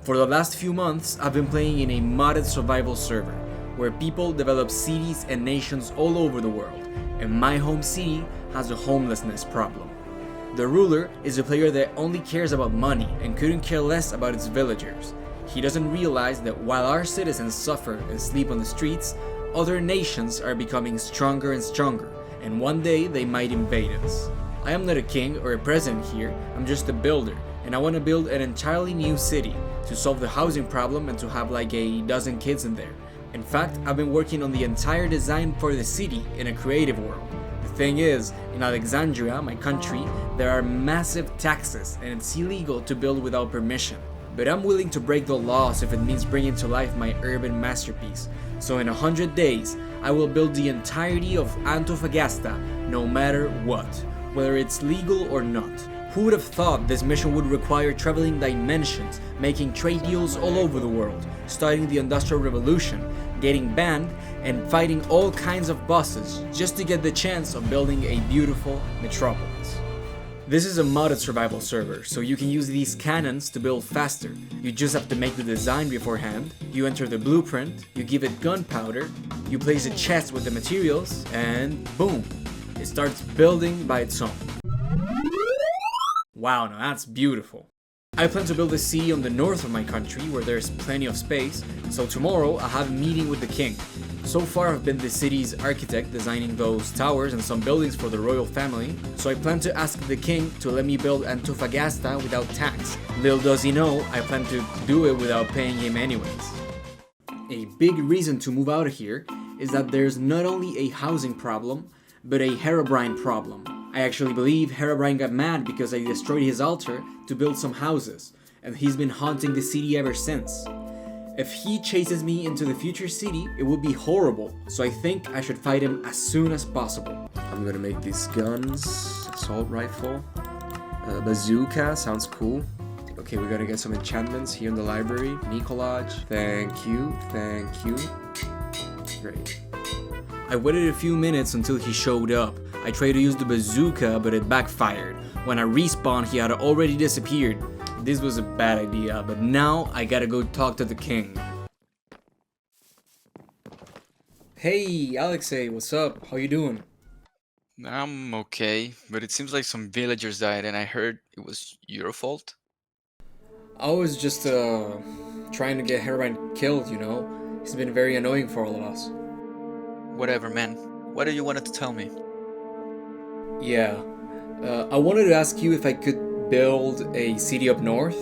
For the last few months, I've been playing in a modded survival server, where people develop cities and nations all over the world, and my home city has a homelessness problem. The ruler is a player that only cares about money and couldn't care less about its villagers. He doesn't realize that while our citizens suffer and sleep on the streets, other nations are becoming stronger and stronger, and one day they might invade us. I am not a king or a president here, I'm just a builder, and I want to build an entirely new city to solve the housing problem and to have like a dozen kids in there. In fact, I've been working on the entire design for the city in a creative world. The thing is, in Alexandria, my country, there are massive taxes and it's illegal to build without permission. But I'm willing to break the laws if it means bringing to life my urban masterpiece. So in 100 days, I will build the entirety of Antofagasta, no matter what, whether it's legal or not. Who would have thought this mission would require traveling dimensions, making trade deals all over the world, starting the Industrial Revolution, getting banned, and fighting all kinds of bosses just to get the chance of building a beautiful metropolis. This is a modded survival server, so you can use these cannons to build faster. You just have to make the design beforehand, you enter the blueprint, you give it gunpowder, you place a chest with the materials, and boom! It starts building by its own. Wow, now that's beautiful. I plan to build a city on the north of my country where there's plenty of space, so tomorrow I'll have a meeting with the king. So far I've been the city's architect designing those towers and some buildings for the royal family, so I plan to ask the king to let me build Antofagasta without tax. Little does he know, I plan to do it without paying him anyways. A big reason to move out of here is that there's not only a housing problem, but a Herobrine problem. I actually believe Herobrine got mad because I destroyed his altar to build some houses, and he's been haunting the city ever since. If he chases me into the future city, it would be horrible, so I think I should fight him as soon as possible. I'm gonna make these guns, assault rifle, bazooka, sounds cool. Okay, we gotta get some enchantments here in the library. Nicolaj, thank you. Great. I waited a few minutes until he showed up. I tried to use the bazooka, but it backfired. When I respawned, he had already disappeared. This was a bad idea, but now I gotta go talk to the king. Hey, Alexei, what's up? How you doing? I'm okay, but it seems like some villagers died and I heard it was your fault. I was just trying to get Herobrine killed, you know? He's been very annoying for all of us. Whatever, man. What do you wanted to tell me? Yeah, I wanted to ask you if I could build a city up north,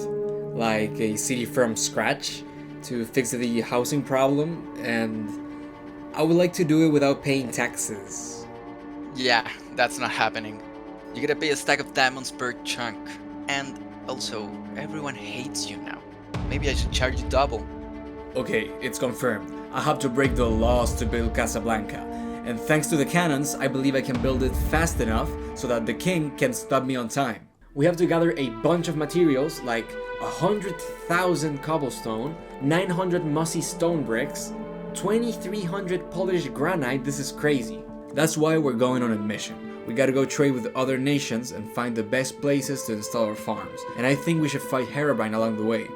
like a city from scratch, to fix the housing problem, and I would like to do it without paying taxes. Yeah, that's not happening. You gotta pay a stack of diamonds per chunk. And also, everyone hates you now. Maybe I should charge you double. Okay, it's confirmed. I have to break the laws to build Casablanca. And thanks to the cannons, I believe I can build it fast enough so that the king can stop me on time. We have to gather a bunch of materials like 100,000 cobblestone, 900 mossy stone bricks, 2,300 polished granite. This is crazy. That's why we're going on a mission. We gotta go trade with other nations and find the best places to install our farms. And I think we should fight Herobrine along the way.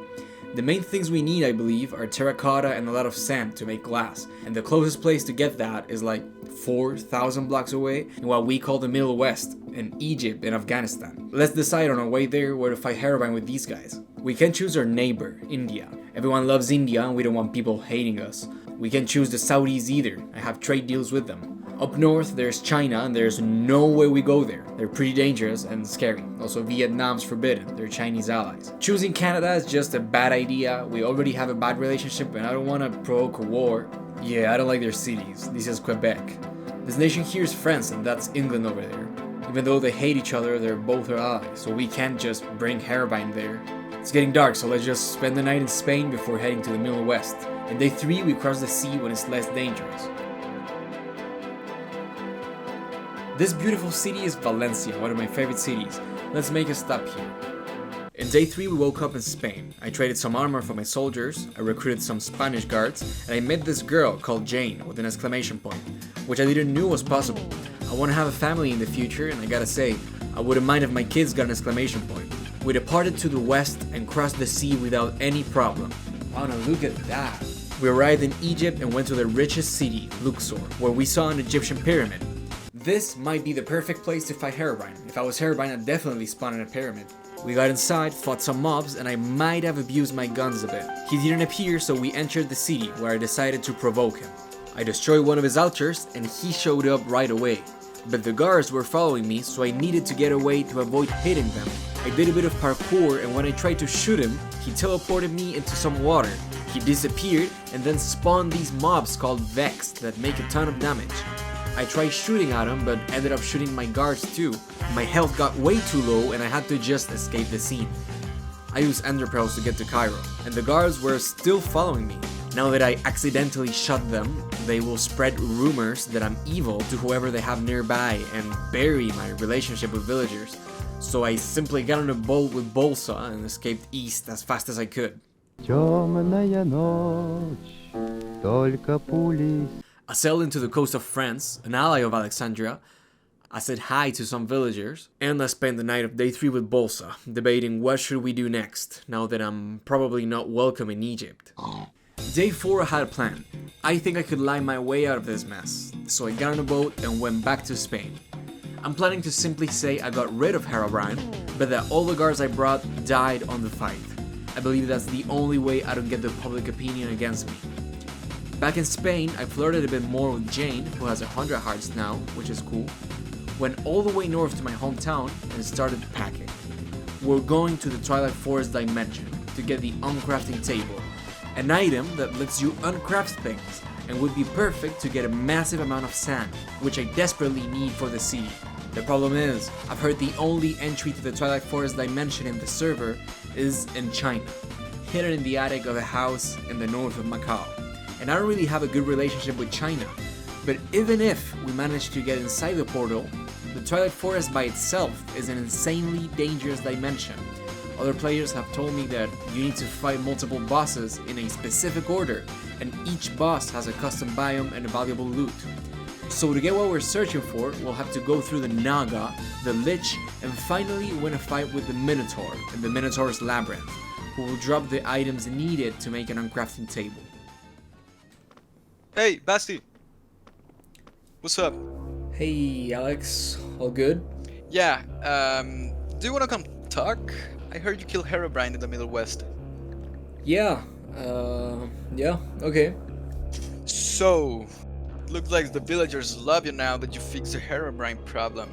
The main things we need, I believe, are terracotta and a lot of sand to make glass. And the closest place to get that is like 4,000 blocks away in what we call the Middle West, in Egypt and Afghanistan. Let's decide on our way there where to fight Herobrine with these guys. We can choose our neighbor, India. Everyone loves India and we don't want people hating us. We can choose the Saudis either. I have trade deals with them. Up north, there's China, and there's no way we go there. They're pretty dangerous and scary. Also, Vietnam's forbidden. They're Chinese allies. Choosing Canada is just a bad idea. We already have a bad relationship, and I don't want to provoke a war. Yeah, I don't like their cities. This is Quebec. This nation here is France, and that's England over there. Even though they hate each other, they're both our allies, so we can't just bring Herobrine there. It's getting dark, so let's just spend the night in Spain before heading to the Middle West. And day 3, we cross the sea when it's less dangerous. This beautiful city is Valencia, one of my favorite cities. Let's make a stop here. In day 3 we woke up in Spain. I traded some armor for my soldiers, I recruited some Spanish guards, and I met this girl called Jane with an exclamation point, which I didn't know was possible. I want to have a family in the future, and I gotta say, I wouldn't mind if my kids got an exclamation point. We departed to the west and crossed the sea without any problem. Oh no, look at that. We arrived in Egypt and went to the richest city, Luxor, where we saw an Egyptian pyramid. This might be the perfect place to fight Herobrine. If I was Herobrine, I'd definitely spawn in a pyramid. We got inside, fought some mobs, and I might have abused my guns a bit. He didn't appear, so we entered the city, where I decided to provoke him. I destroyed one of his altars, and he showed up right away. But the guards were following me, so I needed to get away to avoid hitting them. I did a bit of parkour, and when I tried to shoot him, he teleported me into some water. He disappeared, and then spawned these mobs called Vexed that make a ton of damage. I tried shooting at him, but ended up shooting my guards too. My health got way too low, and I had to just escape the scene. I used ender pearls to get to Cairo, and the guards were still following me. Now that I accidentally shot them, they will spread rumors that I'm evil to whoever they have nearby and bury my relationship with villagers. So I simply got on a boat with Bolsa and escaped east as fast as I could. Темная ночь, только пули. I sailed into the coast of France, an ally of Alexandria. I said hi to some villagers, and I spent the night of day 3 with Bolsa, debating what should we do next, now that I'm probably not welcome in Egypt. Day 4 I had a plan. I think I could lie my way out of this mess, so I got on a boat and went back to Spain. I'm planning to simply say I got rid of Herobrine, but that all the guards I brought died on the fight. I believe that's the only way I don't get the public opinion against me. Back in Spain, I flirted a bit more with Jane, who has 100 hearts now, which is cool. Went all the way north to my hometown and started packing. We're going to the Twilight Forest dimension to get the uncrafting table, an item that lets you uncraft things and would be perfect to get a massive amount of sand, which I desperately need for the city. The problem is, I've heard the only entry to the Twilight Forest dimension in the server is in China, hidden in the attic of a house in the north of Macau. And I don't really have a good relationship with China, but even if we manage to get inside the portal, the Twilight Forest by itself is an insanely dangerous dimension. Other players have told me that you need to fight multiple bosses in a specific order, and each boss has a custom biome and a valuable loot. So to get what we're searching for, we'll have to go through the Naga, the Lich, and finally win a fight with the Minotaur in the Minotaur's Labyrinth, who will drop the items needed to make an uncrafting table. Hey, Basti! What's up? Hey Alex, all good? Yeah, do you wanna come talk? I heard you killed Herobrine in the Middle West. Yeah, okay. So, looks like the villagers love you now that you fixed the Herobrine problem.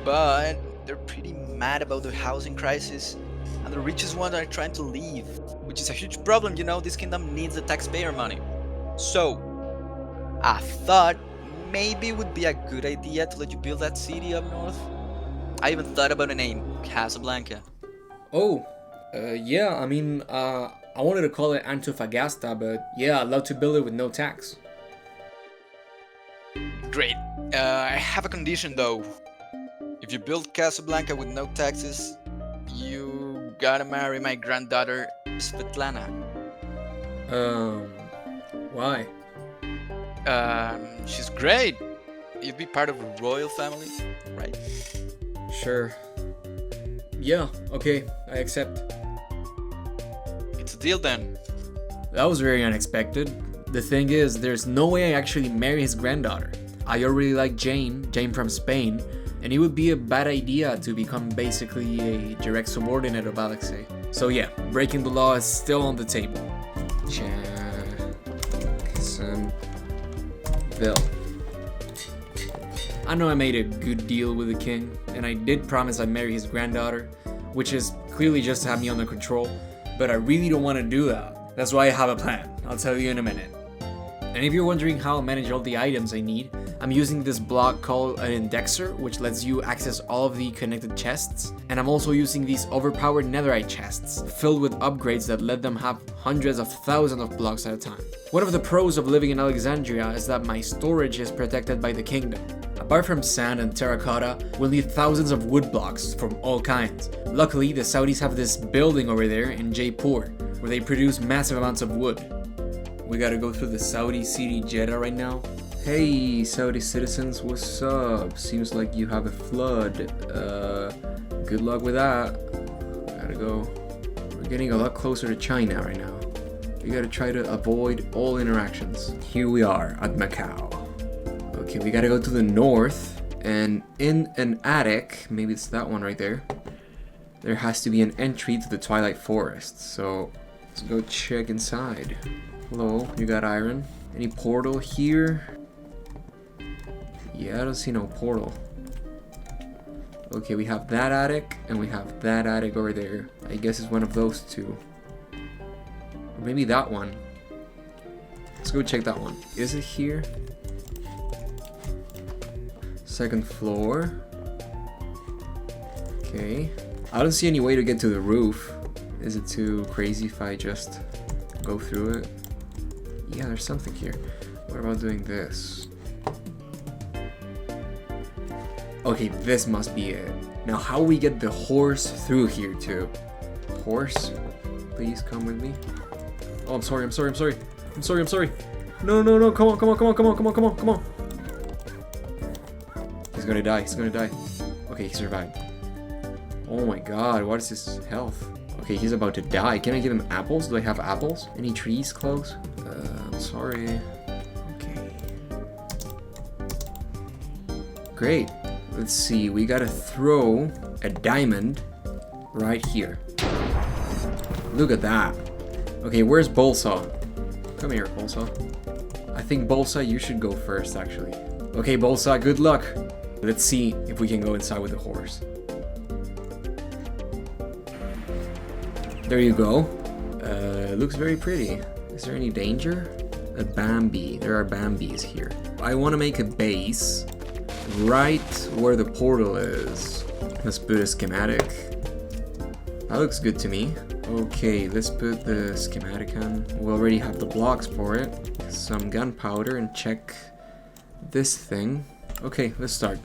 But they're pretty mad about the housing crisis, and the richest ones are trying to leave, which is a huge problem, you know, this kingdom needs the taxpayer money. So, I thought maybe it would be a good idea to let you build that city up north. I even thought about a name, Casablanca. Oh, yeah, I mean, I wanted to call it Antofagasta, but yeah, I'd love to build it with no tax. Great. I have a condition though. If you build Casablanca with no taxes, you gotta marry my granddaughter, Svetlana. Why? She's great. You'd be part of a royal family, right? Sure. Yeah, okay, I accept. It's a deal then. That was very unexpected. The thing is, there's no way I actually marry his granddaughter. I already like Jane from Spain, and it would be a bad idea to become basically a direct subordinate of Alexei. So yeah, breaking the law is still on the table. Jacksonville. I know I made a good deal with the king, and I did promise I'd marry his granddaughter, which is clearly just to have me under control, but I really don't want to do that. That's why I have a plan. I'll tell you in a minute. And if you're wondering how I manage all the items I need, I'm using this block called an indexer, which lets you access all of the connected chests, and I'm also using these overpowered netherite chests, filled with upgrades that let them have hundreds of thousands of blocks at a time. One of the pros of living in Alexandria is that my storage is protected by the kingdom. Apart from sand and terracotta, we'll need thousands of wood blocks from all kinds. Luckily, the Saudis have this building over there in Jaipur, where they produce massive amounts of wood. We gotta go through the Saudi city Jeddah right now. Hey, Saudi citizens, what's up? Seems like you have a flood. Good luck with that. Gotta go. We're getting a lot closer to China right now. We gotta try to avoid all interactions. Here we are at Macau. Okay, we gotta go to the north, and in an attic, maybe it's that one right there, there has to be an entry to the Twilight Forest. So let's go check inside. Hello, you got iron? Any portal here? Yeah, I don't see no portal. Okay, we have that attic, and we have that attic over there. I guess it's one of those two. Or maybe that one. Let's go check that one. Is it here? Second floor. Okay. I don't see any way to get to the roof. Is it too crazy if I just go through it? Yeah, there's something here. What about doing this? Okay, this must be it. Now, how we get the horse through here too? Horse, please come with me. Oh, I'm sorry. No, come on. He's gonna die. Okay, he survived. Oh my god, what is his health? Okay, he's about to die. Can I give him apples? Do I have apples? Any trees close? I'm sorry. Okay. Great. Let's see, we gotta throw a diamond right here. Look at that. Okay, where's Bolsa? Come here, Bolsa. I think Bolsa, you should go first, actually. Okay, Bolsa, good luck. Let's see if we can go inside with the horse. There you go. Looks very pretty. Is there any danger? A Bambi. There are Bambis here. I want to make a base right where the portal is. Let's put a schematic. That looks good to me. Okay, let's put the schematic on. We already have the blocks for it. Some gunpowder and check this thing. Okay, let's start.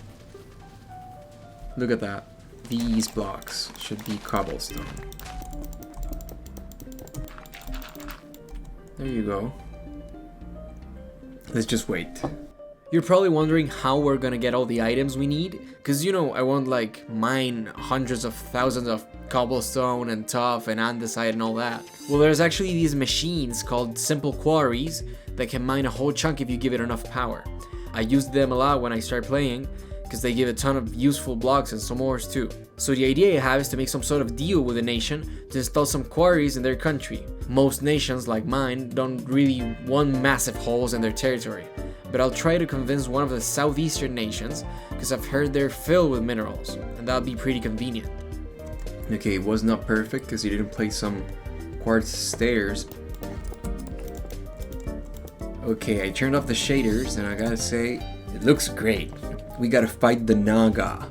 Look at that. These blocks should be cobblestone. There you go. Let's just wait. You're probably wondering how we're gonna get all the items we need, because you know I won't like mine hundreds of thousands of cobblestone and tuff and andesite and all that. Well, there's actually these machines called simple quarries that can mine a whole chunk if you give it enough power. I used them a lot when I started playing because they give a ton of useful blocks and some ores too. So the idea I have is to make some sort of deal with a nation to install some quarries in their country. Most nations like mine don't really want massive holes in their territory. But I'll try to convince one of the southeastern nations because I've heard they're filled with minerals, and that'll be pretty convenient. Okay, it was not perfect because you didn't place some quartz stairs. Okay, I turned off the shaders and I gotta say, it looks great. We gotta fight the Naga.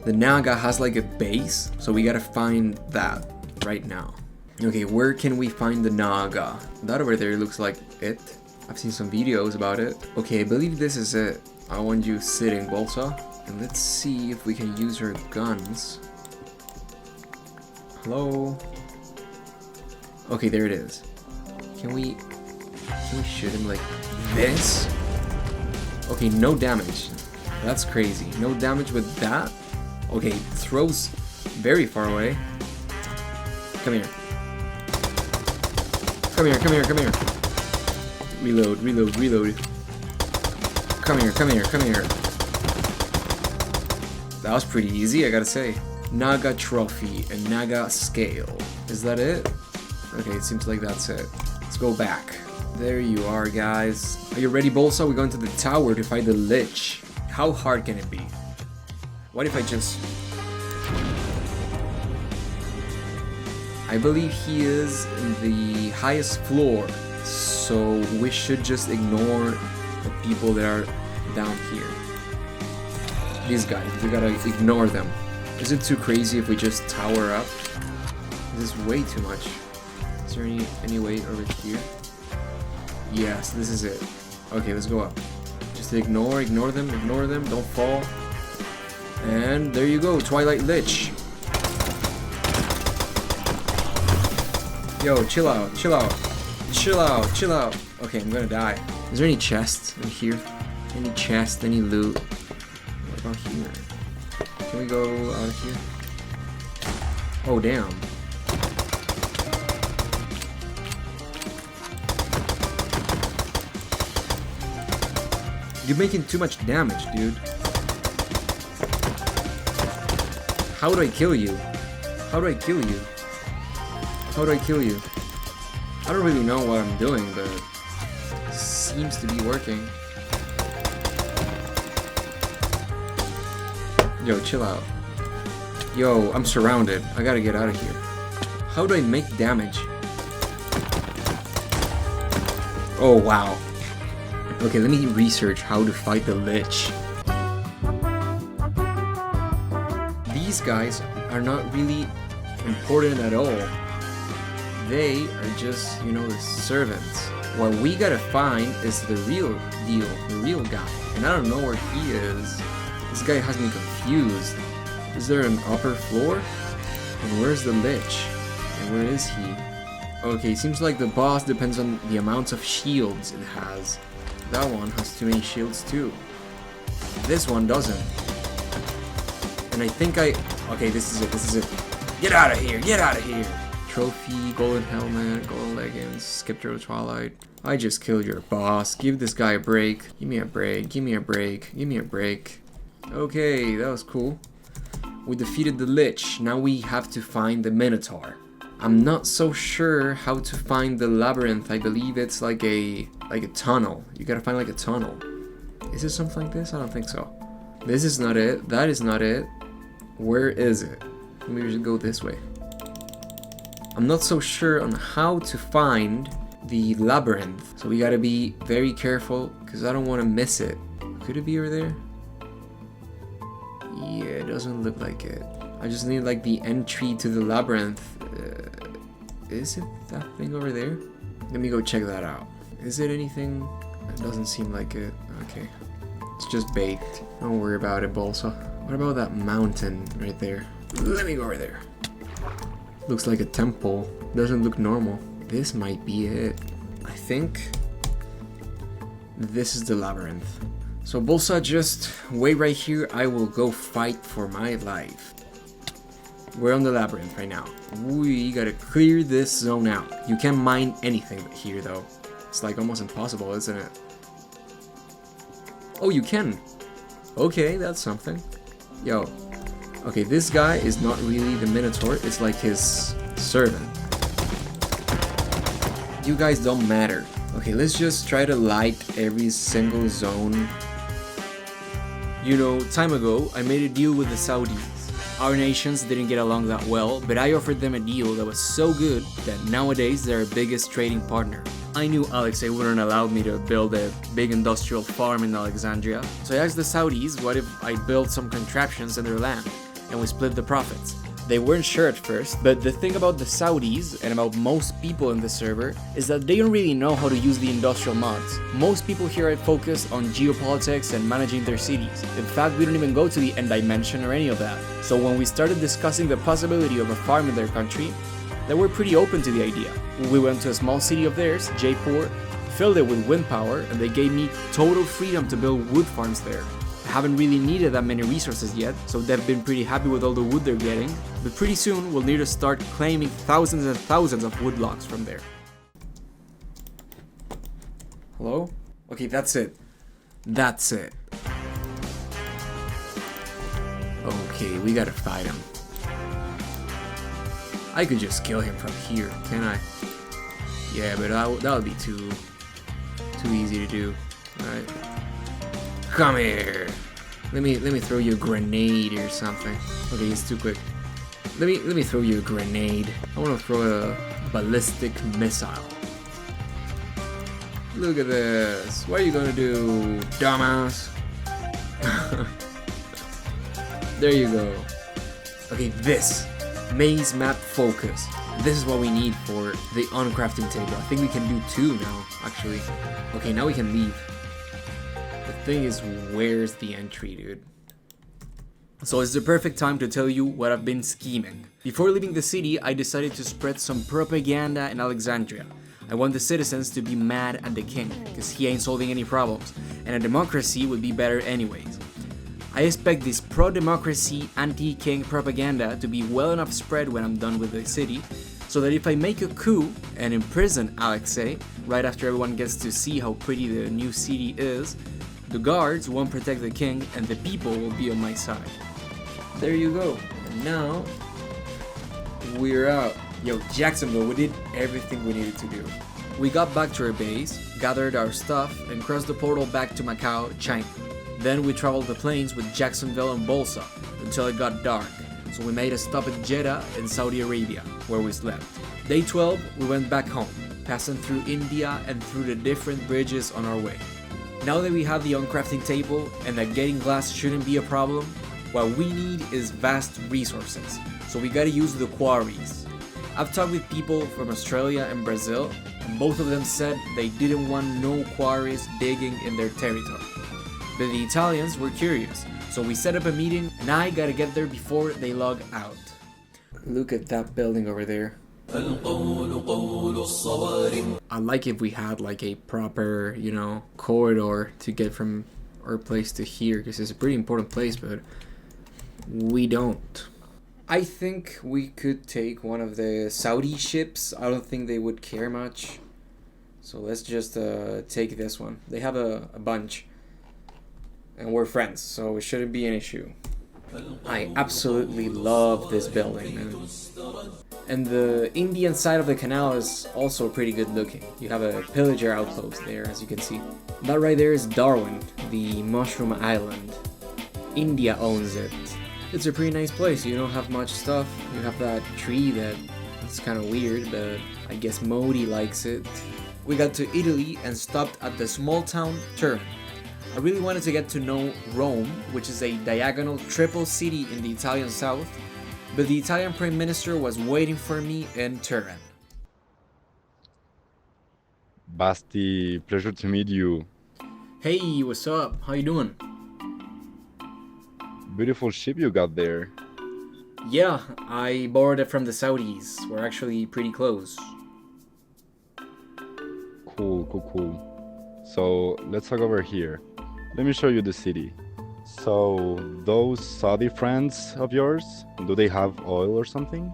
The Naga has like a base, so we gotta find that right now. Okay, where can we find the Naga? That over there looks like it. I've seen some videos about it. Okay, I believe this is it. I want you sitting, Bolsa. And let's see if we can use our guns. Hello? Okay, there it is. Can we shoot him like this? Okay, no damage. That's crazy. No damage with that? Okay, throws very far away. Come here. Come here. Reload. Come here. That was pretty easy, I gotta say. Naga trophy and Naga scale. Is that it? Okay, it seems like that's it. Let's go back. There you are, guys. Are you ready, Bolsa? We're going to the tower to fight the Lich. How hard can it be? What if I just... I believe he is in the highest floor. So we should just ignore the people that are down here. These guys, we gotta ignore them. Is it too crazy if we just tower up? This is way too much. Is there any way over here? Yes, this is it. Okay, let's go up. Just ignore them, don't fall. And there you go, Twilight Lich. Yo, chill out. Okay, I'm gonna die. Is there any chests in here? Any chest, any loot? What about here? Can we go out of here? Oh, damn. You're making too much damage, dude. How do I kill you? How do I kill you? How do I kill you? I don't really know what I'm doing, but it seems to be working. Yo, chill out. Yo, I'm surrounded. I gotta get out of here. How do I make damage? Oh, wow. Okay, let me research how to fight the Lich. These guys are not really important at all. They are just, you know, the servants. What we gotta find is the real deal, the real guy. And I don't know where he is. This guy has me confused. Is there an upper floor? And where's the Lich? And where is he? Okay, seems like the boss depends on the amount of shields it has. That one has too many shields too. This one doesn't. And I think okay, this is it. Get out of here, get out of here! Trophy, golden helmet, golden leggings, skip through Twilight. I just killed your boss. Give this guy a break. Give me a break, give me a break, give me a break. Okay, that was cool. We defeated the Lich. Now we have to find the Minotaur. I'm not so sure how to find the Labyrinth. I believe it's like a tunnel. You gotta find like a tunnel. Is it something like this? I don't think so. This is not it. That is not it. Where is it? Maybe we should go this way. I'm not so sure on how to find the Labyrinth. So we gotta be very careful because I don't want to miss it. Could it be over there? Yeah, it doesn't look like it. I just need like the entry to the Labyrinth. Is it that thing over there? Let me go check that out. Is it anything? It doesn't seem like it. Okay. It's just baked. Don't worry about it, Bolsa. What about that mountain right there? Let me go over there. Looks like a temple. Doesn't look normal. This might be it. I think this is the Labyrinth. So Bolsa, just wait right here. I will go fight for my life. We're on the Labyrinth right now. We gotta clear this zone out. You can't mine anything here though. It's like almost impossible, isn't it? Oh, you can. Okay, that's something. Yo. Okay, this guy is not really the Minotaur. It's like his servant. You guys don't matter. Okay, let's just try to light every single zone. You know, time ago, I made a deal with the Saudis. Our nations didn't get along that well, but I offered them a deal that was so good that nowadays they're our biggest trading partner. I knew Alexei wouldn't allow me to build a big industrial farm in Alexandria, so I asked the Saudis what if I built some contraptions in their land, and we split the profits. They weren't sure at first, but the thing about the Saudis, and about most people in the server, is that they don't really know how to use the industrial mods. Most people here are focused on geopolitics and managing their cities. In fact, we don't even go to the end dimension or any of that. So when we started discussing the possibility of a farm in their country, they were pretty open to the idea. We went to a small city of theirs, Jaipur, filled it with wind power, and they gave me total freedom to build wood farms there. I haven't really needed that many resources yet, so they've been pretty happy with all the wood they're getting, but pretty soon we'll need to start claiming thousands and thousands of wood logs from there. Hello? Okay, that's it. That's it. Okay, we gotta fight him. I could just kill him from here, can I? Yeah, but that would be too easy to do. Alright. Come here. Let me throw you a grenade or something. Okay, he's too quick. Let me throw you a grenade. I want to throw a ballistic missile. Look at this. What are you gonna do, dumbass? There you go. Okay, this maze map focus. This is what we need for the uncrafting table. I think we can do 2 now, actually. Okay, now we can leave. The thing is, where's the entry, dude? So it's the perfect time to tell you what I've been scheming. Before leaving the city, I decided to spread some propaganda in Alexandria. I want the citizens to be mad at the king, because he ain't solving any problems, and a democracy would be better anyways. I expect this pro-democracy, anti-king propaganda to be well enough spread when I'm done with the city, so that if I make a coup and imprison Alexei, right after everyone gets to see how pretty the new city is, The guards won't protect the king, and the people will be on my side. There you go. And now, we're out. Yo, Jacksonville, we did everything we needed to do. We got back to our base, gathered our stuff, and crossed the portal back to Macau, China. Then we traveled the plains with Jacksonville and Bolsa until it got dark, so we made a stop at Jeddah in Saudi Arabia, where we slept. Day 12, we went back home, passing through India and through the different bridges on our way. Now that we have the uncrafting table and that getting glass shouldn't be a problem, what we need is vast resources, so we gotta use the quarries. I've talked with people from Australia and Brazil, and both of them said they didn't want no quarries digging in their territory. But the Italians were curious, so we set up a meeting and I gotta get there before they log out. Look at that building over there. I'd like if we had like a proper, corridor to get from our place to here, because it's a pretty important place, but we don't. I think we could take one of the Saudi ships. I don't think they would care much. So let's just take this one. They have a bunch. And we're friends, so it shouldn't be an issue. I absolutely love this building, man. And the Indian side of the canal is also pretty good looking. You have a pillager outpost there, as you can see. That right there is Darwin, the mushroom island. India owns it. It's a pretty nice place. You don't have much stuff. You have that tree that's kind of weird, but I guess Modi likes it. We got to Italy and stopped at the small town Turin. I really wanted to get to know Rome, which is a diagonal triple city in the Italian south, but the Italian Prime Minister was waiting for me in Turin. Basti, pleasure to meet you. Hey, what's up? How you doing? Beautiful ship you got there. Yeah, I borrowed it from the Saudis. We're actually pretty close. Cool. So let's talk over here. Let me show you the city. So those Saudi friends of yours, do they have oil or something?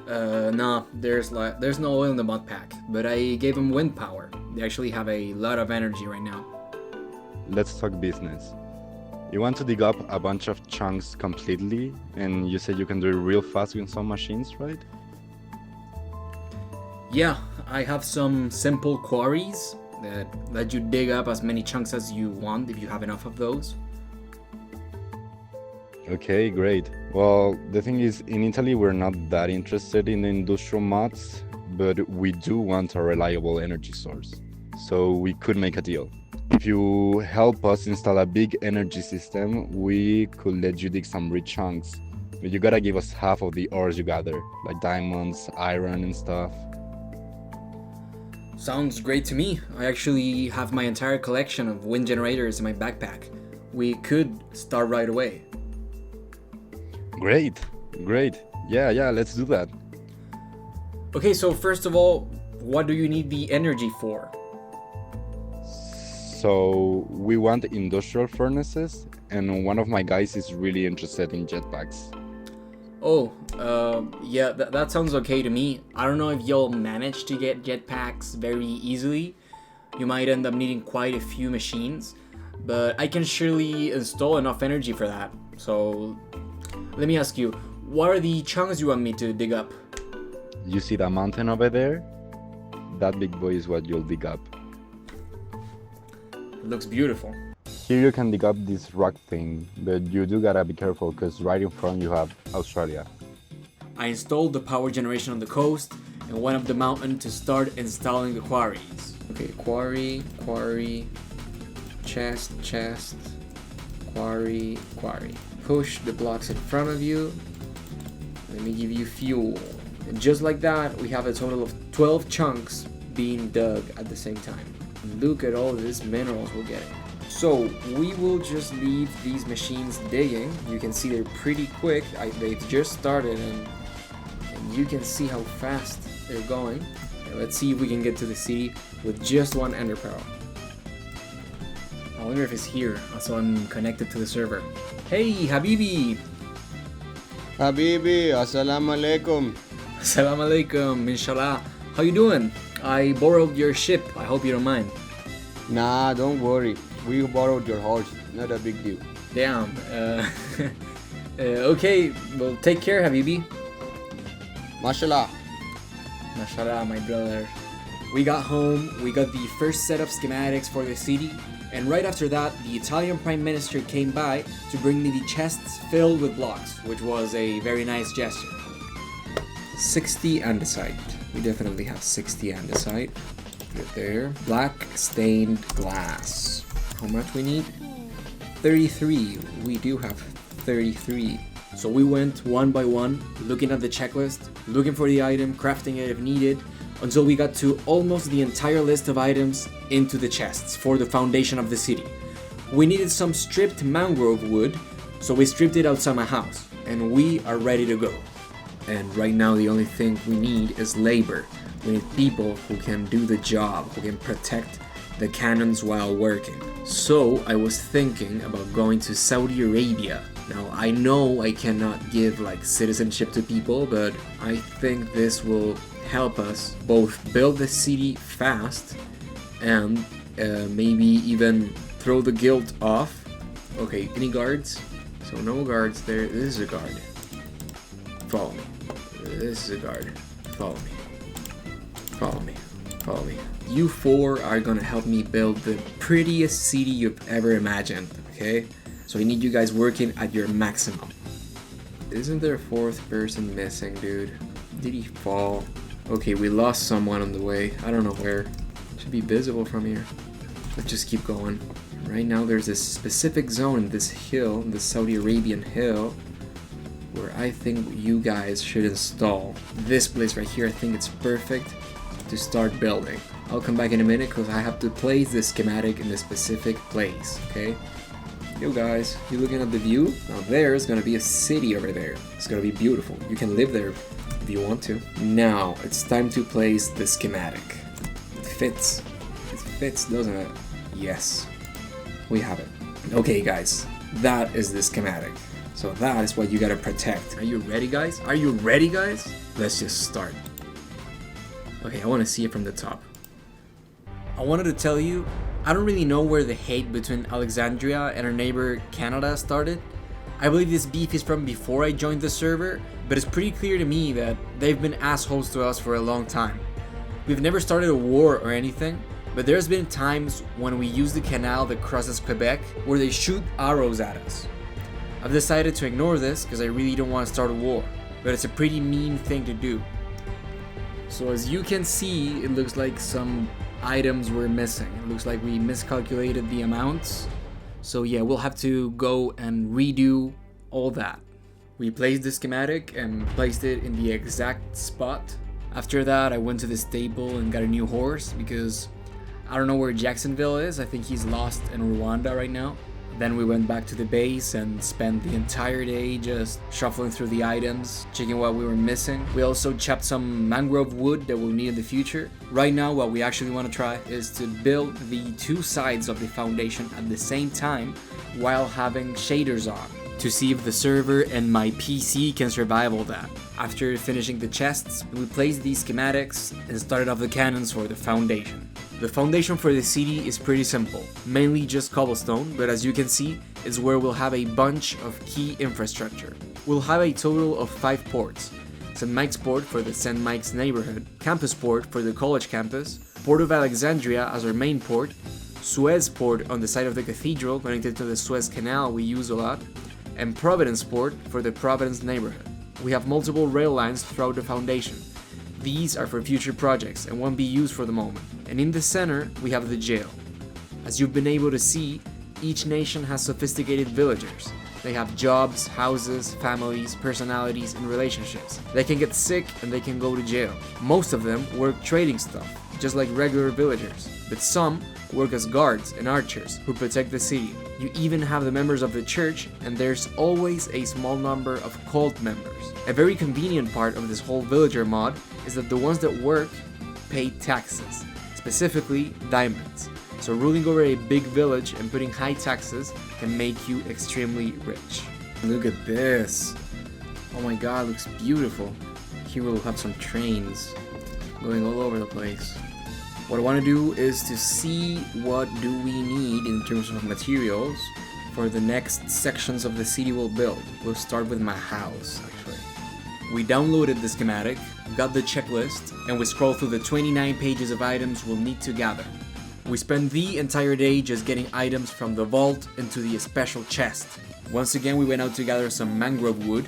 Nah, there's no oil in the mod pack, but I gave them wind power. They actually have a lot of energy right now. Let's talk business. You want to dig up a bunch of chunks completely, and you said you can do it real fast with some machines, right? Yeah, I have some simple quarries that let you dig up as many chunks as you want if you have enough of those. Okay, great. Well, the thing is, in Italy, we're not that interested in the industrial mods, but we do want a reliable energy source. So we could make a deal. If you help us install a big energy system, we could let you dig some rich chunks. But you gotta give us half of the ores you gather, like diamonds, iron, and stuff. Sounds great to me. I actually have my entire collection of wind generators in my backpack. We could start right away. Great. Yeah, let's do that. Okay, so first of all, what do you need the energy for? So we want industrial furnaces, and one of my guys is really interested in jetpacks. Oh, yeah, that sounds okay to me. I don't know if you'll manage to get jetpacks very easily. You might end up needing quite a few machines, but I can surely install enough energy for that. So, let me ask you, what are the chunks you want me to dig up? You see that mountain over there? That big boy is what you'll dig up. It looks beautiful. Here you can dig up this rock thing, but you do gotta be careful because right in front you have Australia. I installed the power generation on the coast and went up the mountain to start installing the quarries. Okay, quarry, chest, quarry. Push the blocks in front of you. Let me give you fuel. And just like that, we have a total of 12 chunks being dug at the same time. Look at all these minerals we're getting. So we will just leave these machines digging. You can see they're pretty quick. They've just started and you can see how fast they're going. Okay, let's see if we can get to the city with just one ender pearl. I wonder if it's here, so I'm connected to the server. Hey, Habibi! Habibi, assalamu alaikum. Assalamu alaikum, inshallah. How you doing? I borrowed your ship. I hope you don't mind. Nah, don't worry. We borrowed your horse. Not a big deal. Damn. Okay, well, take care, Habibi. Mashallah. Mashallah, my brother. We got home, we got the first set of schematics for the city, and right after that, the Italian Prime Minister came by to bring me the chests filled with blocks, which was a very nice gesture. 60 andesite. We definitely have 60 andesite. Good there. Black stained glass. How much we need? 33. We do have 33. So we went one by one, looking at the checklist, looking for the item, crafting it if needed, until we got to almost the entire list of items into the chests for the foundation of the city. We needed some stripped mangrove wood, so we stripped it outside my house, and we are ready to go. And right now the only thing we need is labor. We need people who can do the job, who can protect the cannons while working. So I was thinking about going to Saudi Arabia. Now I know I cannot give like citizenship to people, but I think this will help us both build the city fast and maybe even throw the guilt off. Okay, any guards? So no guards there. This is a guard. Follow me. This is a guard. Follow me. Follow me. Follow me. You four are gonna help me build the prettiest city you've ever imagined, okay? So I need you guys working at your maximum. Isn't there a fourth person missing, dude? Did he fall? Okay, we lost someone on the way. I don't know where. Should be visible from here. Let's just keep going. Right now there's a specific zone in this hill, the Saudi Arabian hill, where I think you guys should install. This place right here, I think it's perfect to start building. I'll come back in a minute because I have to place the schematic in a specific place, okay? Yo guys, you looking at the view? Now there's gonna be a city over there. It's gonna be beautiful. You can live there if you want to. Now, it's time to place the schematic. It fits. It fits, doesn't it? Yes. We have it. Okay guys, that is the schematic. So that is what you gotta protect. Are you ready guys? Are you ready guys? Let's just start. Okay, I wanna see it from the top. I wanted to tell you, I don't really know where the hate between Alexandria and our neighbor Canada started. I believe this beef is from before I joined the server, but it's pretty clear to me that they've been assholes to us for a long time. We've never started a war or anything, but there's been times when we use the canal that crosses Quebec where they shoot arrows at us. I've decided to ignore this because I really don't want to start a war, but it's a pretty mean thing to do. So as you can see, it looks like some items were missing. It looks like we miscalculated the amounts. So yeah, we'll have to go and redo all that. We placed the schematic and placed it in the exact spot. After that, I went to the stable and got a new horse because I don't know where Jacksonville is. I think he's lost in Rwanda right now. Then we went back to the base and spent the entire day just shuffling through the items, checking what we were missing. We also chopped some mangrove wood that we'll need in the future. Right now, what we actually want to try is to build the two sides of the foundation at the same time while having shaders on to see if the server and my PC can survive all that. After finishing the chests, we placed these schematics and started off the cannons for the foundation. The foundation for the city is pretty simple, mainly just cobblestone, but as you can see, is where we'll have a bunch of key infrastructure. We'll have a total of 5 ports. St. Mike's Port for the St. Mike's neighborhood, Campus Port for the college campus, Port of Alexandria as our main port, Suez Port on the side of the cathedral connected to the Suez Canal we use a lot, and Providence Port for the Providence neighborhood. We have multiple rail lines throughout the foundation. These are for future projects and won't be used for the moment. And in the center, we have the jail. As you've been able to see, each nation has sophisticated villagers. They have jobs, houses, families, personalities, and relationships. They can get sick and they can go to jail. Most of them work trading stuff, just like regular villagers. But some work as guards and archers who protect the city. You even have the members of the church, and there's always a small number of cult members. A very convenient part of this whole villager mod is that the ones that work pay taxes, specifically diamonds. So ruling over a big village and putting high taxes can make you extremely rich. Look at this. Oh my god, it looks beautiful. Here we'll have some trains going all over the place. What I want to do is to see what do we need in terms of materials for the next sections of the city we'll build. We'll start with my house, actually. We downloaded the schematic, got the checklist, and we scrolled through the 29 pages of items we'll need to gather. We spent the entire day just getting items from the vault into the special chest. Once again, we went out to gather some mangrove wood.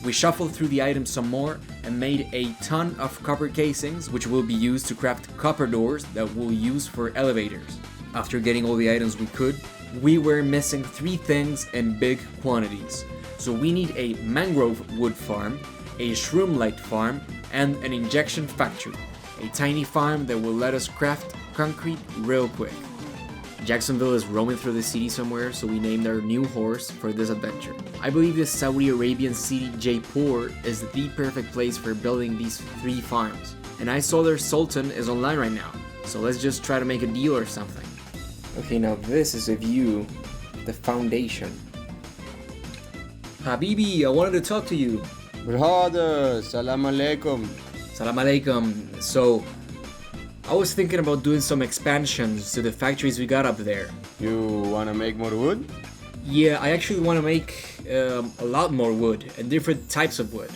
We shuffled through the items some more and made a ton of copper casings, which will be used to craft copper doors that we'll use for elevators. After getting all the items we could, we were missing 3 things in big quantities. So we need a mangrove wood farm, a shroom light farm, and an injection factory. A tiny farm that will let us craft concrete real quick. Jacksonville is roaming through the city somewhere, so we named our new horse for this adventure. I believe the Saudi Arabian city Jaipur is the perfect place for building these 3 farms. And I saw their sultan is online right now, so let's just try to make a deal or something. Okay, now this is a view, the foundation. Habibi, I wanted to talk to you. Brother, salam alaikum. Salam alaikum. So, I was thinking about doing some expansions to the factories we got up there. You wanna make more wood? Yeah, I actually want to make a lot more wood and different types of wood.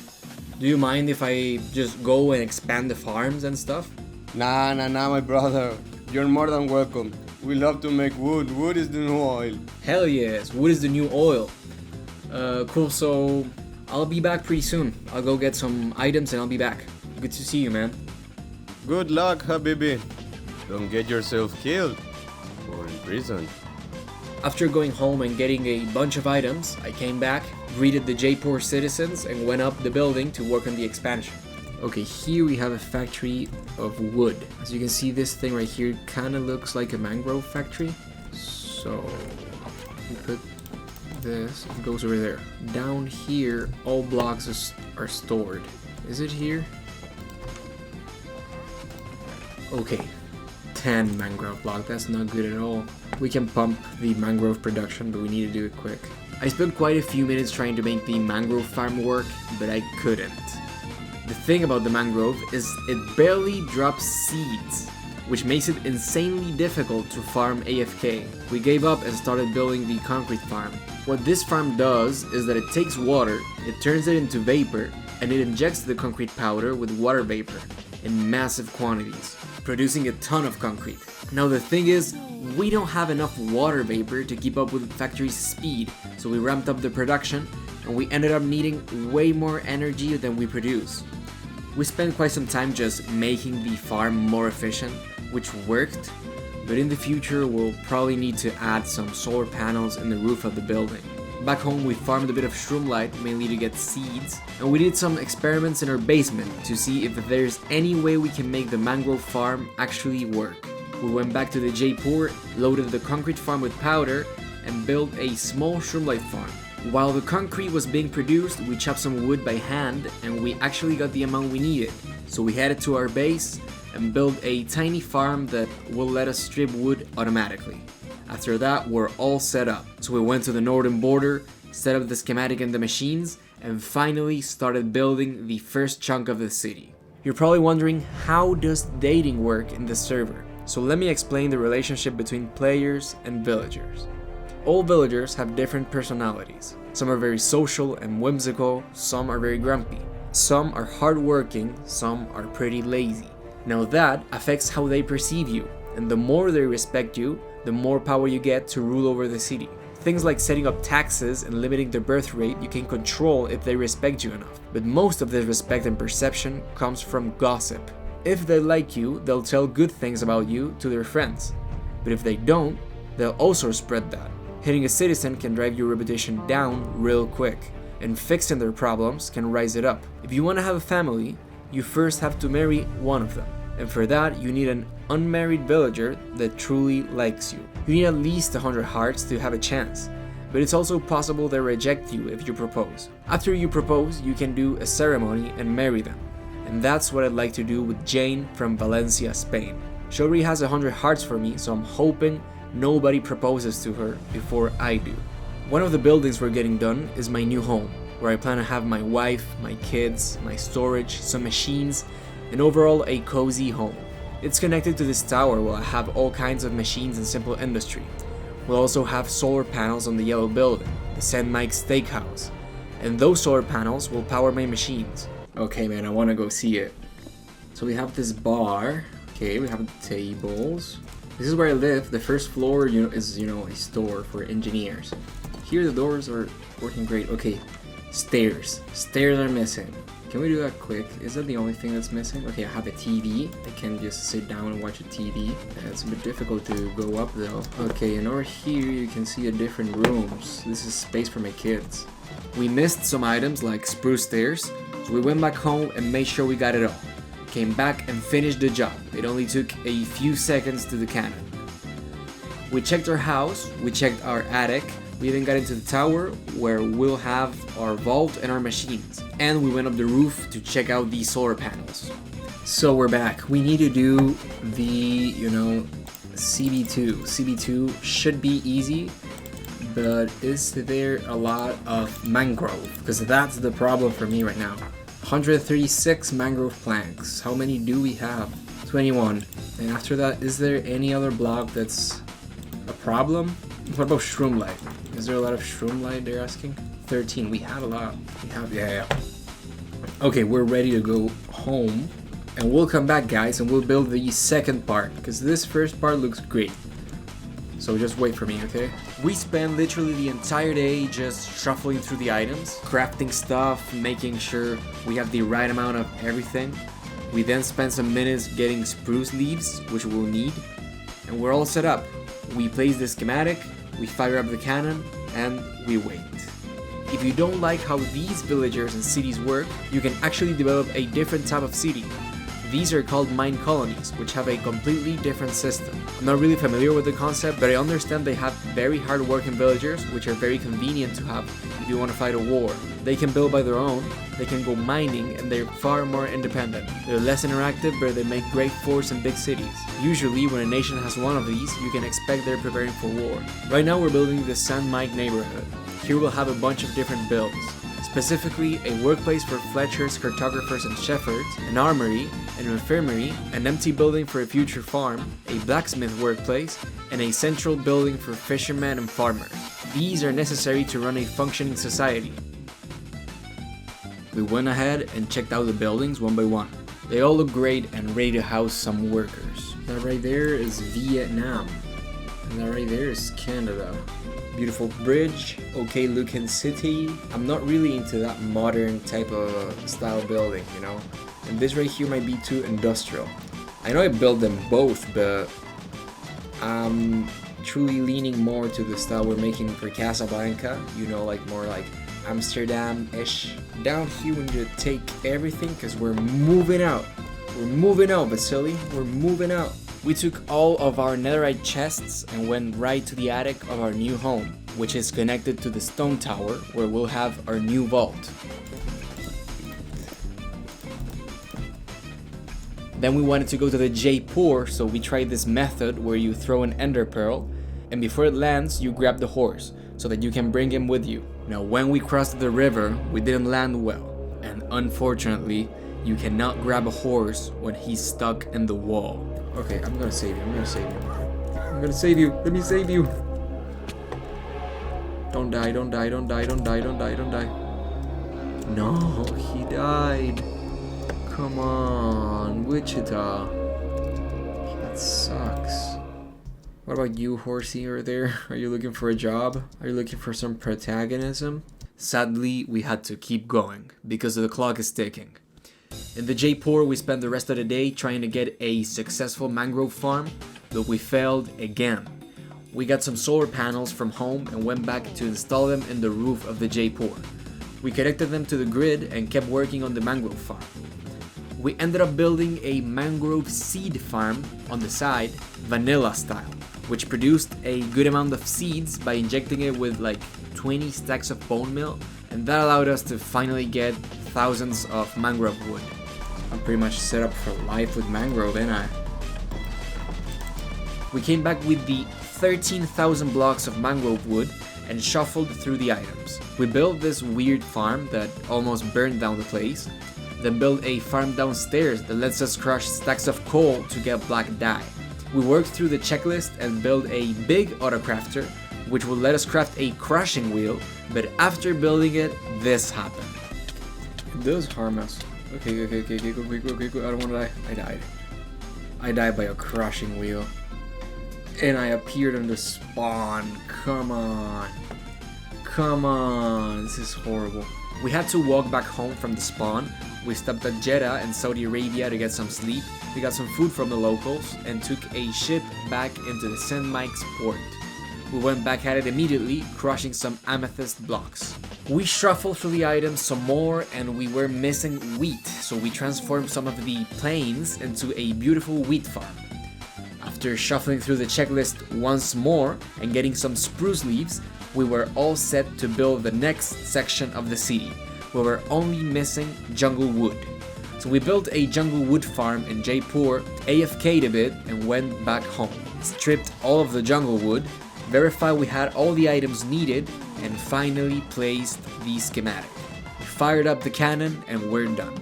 Do you mind if I just go and expand the farms and stuff? Nah, my brother. You're more than welcome. We love to make wood. Wood is the new oil. Hell yes, wood is the new oil. Cool, so I'll be back pretty soon. I'll go get some items and I'll be back. Good to see you, man. Good luck, Habibi. Don't get yourself killed or imprisoned. After going home and getting a bunch of items, I came back, greeted the Jaipur citizens, and went up the building to work on the expansion. Okay, here we have a factory of wood. As you can see, this thing right here kind of looks like a mangrove factory. So, we put this, it goes over there. Down here, all blocks are stored. Is it here? Okay, 10 mangrove blocks, that's not good at all. We can pump the mangrove production, but we need to do it quick. I spent quite a few minutes trying to make the mangrove farm work, but I couldn't. The thing about the mangrove is it barely drops seeds, which makes it insanely difficult to farm AFK. We gave up and started building the concrete farm. What this farm does is that it takes water, it turns it into vapor, and it injects the concrete powder with water vapor in massive quantities, producing a ton of concrete. Now the thing is, we don't have enough water vapor to keep up with the factory's speed, so we ramped up the production and we ended up needing way more energy than we produce. We spent quite some time just making the farm more efficient, which worked, but in the future we'll probably need to add some solar panels in the roof of the building. Back home we farmed a bit of shroomlight, mainly to get seeds, and we did some experiments in our basement to see if there's any way we can make the mangrove farm actually work. We went back to the Jaipur, loaded the concrete farm with powder, and built a small shroomlight farm. While the concrete was being produced, we chopped some wood by hand, and we actually got the amount we needed. So we headed to our base and built a tiny farm that will let us strip wood automatically. After that, we're all set up. So we went to the northern border, set up the schematic and the machines, and finally started building the first chunk of the city. You're probably wondering, how does dating work in this server? So let me explain the relationship between players and villagers. All villagers have different personalities. Some are very social and whimsical, some are very grumpy. Some are hardworking, some are pretty lazy. Now that affects how they perceive you, and the more they respect you, the more power you get to rule over the city. Things like setting up taxes and limiting the birth rate you can control if they respect you enough. But most of this respect and perception comes from gossip. If they like you, they'll tell good things about you to their friends. But if they don't, they'll also spread that. Hitting a citizen can drive your reputation down real quick, and fixing their problems can rise it up. If you want to have a family, you first have to marry one of them. And for that, you need an unmarried villager that truly likes you. You need at least 100 hearts to have a chance, but it's also possible they reject you if you propose. After you propose, you can do a ceremony and marry them. And that's what I'd like to do with Jane from Valencia, Spain. She already has 100 hearts for me, so I'm hoping nobody proposes to her before I do. One of the buildings we're getting done is my new home, where I plan to have my wife, my kids, my storage, some machines, and overall a cozy home. It's connected to this tower where I have all kinds of machines and simple industry. We'll also have solar panels on the yellow building, the St. Mike's Steakhouse, and those solar panels will power my machines. Okay man, I want to go see it. So we have this bar, okay, we have the tables. This is where I live. The first floor is a store for engineers. Here the doors are working great. Okay, stairs. Stairs are missing. Can we do that quick? Is that the only thing that's missing? Okay, I have a TV. I can just sit down and watch a TV. It's a bit difficult to go up though. Okay, and over here you can see the different rooms. This is space for my kids. We missed some items like spruce stairs, so we went back home and made sure we got it all. Came back and finished the job. It only took a few seconds to the cannon. We checked our house, we checked our attic, we even got into the tower where we'll have our vault and our machines. And we went up the roof to check out these solar panels. So we're back. We need to do the, CB2. CB2 should be easy, but is there a lot of mangrove? Because that's the problem for me right now. 136 mangrove planks. How many do we have? 21. And after that, is there any other block that's a problem? What about shroomlight? Is there a lot of shroomlight they're asking? 13. We have a lot. We have, yeah. Okay, we're ready to go home. And we'll come back, guys, and we'll build the second part. Because this first part looks great. So just wait for me, okay? We spent literally the entire day just shuffling through the items, crafting stuff, making sure we have the right amount of everything. We then spent some minutes getting spruce leaves, which we'll need, and we're all set up. We place the schematic, we fire up the cannon, and we wait. If you don't like how these villagers and cities work, you can actually develop a different type of city. These are called mine colonies, which have a completely different system. I'm not really familiar with the concept, but I understand they have very hard-working villagers, which are very convenient to have if you want to fight a war. They can build by their own, they can go mining, and they're far more independent. They're less interactive, but they make great forts in big cities. Usually, when a nation has one of these, you can expect they're preparing for war. Right now, we're building the St. Mike neighborhood. Here we'll have a bunch of different builds. Specifically, a workplace for Fletchers, cartographers, and shepherds, an armory, an infirmary, an empty building for a future farm, a blacksmith workplace, and a central building for fishermen and farmers. These are necessary to run a functioning society. We went ahead and checked out the buildings one by one. They all look great and ready to house some workers. That right there is Vietnam. And that right there is Canada. Beautiful bridge, okay looking city. I'm not really into that modern type of style building, And this right here might be too industrial. I know I built them both, but I'm truly leaning more to the style we're making for Casablanca. More like Amsterdam-ish. Down here we need to take everything because we're moving out. We're moving out, Vasily. We're moving out. We took all of our netherite chests and went right to the attic of our new home, which is connected to the stone tower where we'll have our new vault. Then we wanted to go to the Jaipur, so we tried this method where you throw an ender pearl, and before it lands, you grab the horse, so that you can bring him with you. Now, when we crossed the river, we didn't land well, and unfortunately, you cannot grab a horse when he's stuck in the wall. Okay, I'm gonna save you, I'm gonna save you, let me save you! Don't die. No, he died. Come on, Wichita. That sucks. What about you, horsey, over there? Are you looking for a job? Are you looking for some protagonism? Sadly, we had to keep going because the clock is ticking. In the Jaipur, we spent the rest of the day trying to get a successful mangrove farm, but we failed again. We got some solar panels from home and went back to install them in the roof of the Jaipur. We connected them to the grid and kept working on the mangrove farm. We ended up building a mangrove seed farm on the side, vanilla style, which produced a good amount of seeds by injecting it with like 20 stacks of bone meal, and that allowed us to finally get thousands of mangrove wood. I'm pretty much set up for life with mangrove, ain't I? We came back with the 13,000 blocks of mangrove wood and shuffled through the items. We built this weird farm that almost burned down the place, then build a farm downstairs that lets us crush stacks of coal to get black dye. We worked through the checklist and built a big autocrafter, which will let us craft a crushing wheel, but after building it, this happened. It does harm us. Okay, go. I don't wanna die. I died. I died by a crushing wheel. And I appeared on the spawn. Come on. This is horrible. We had to walk back home from the spawn. We stopped at Jeddah and Saudi Arabia to get some sleep. We got some food from the locals and took a ship back into the St. Mike's port. We went back at it immediately, crushing some amethyst blocks. We shuffled through the items some more and we were missing wheat, so we transformed some of the plains into a beautiful wheat farm. After shuffling through the checklist once more and getting some spruce leaves, we were all set to build the next section of the city. We were only missing jungle wood. So we built a jungle wood farm in Jaipur, AFK'd a bit and went back home. Stripped all of the jungle wood, verified we had all the items needed, and finally placed the schematic. We fired up the cannon and we're done.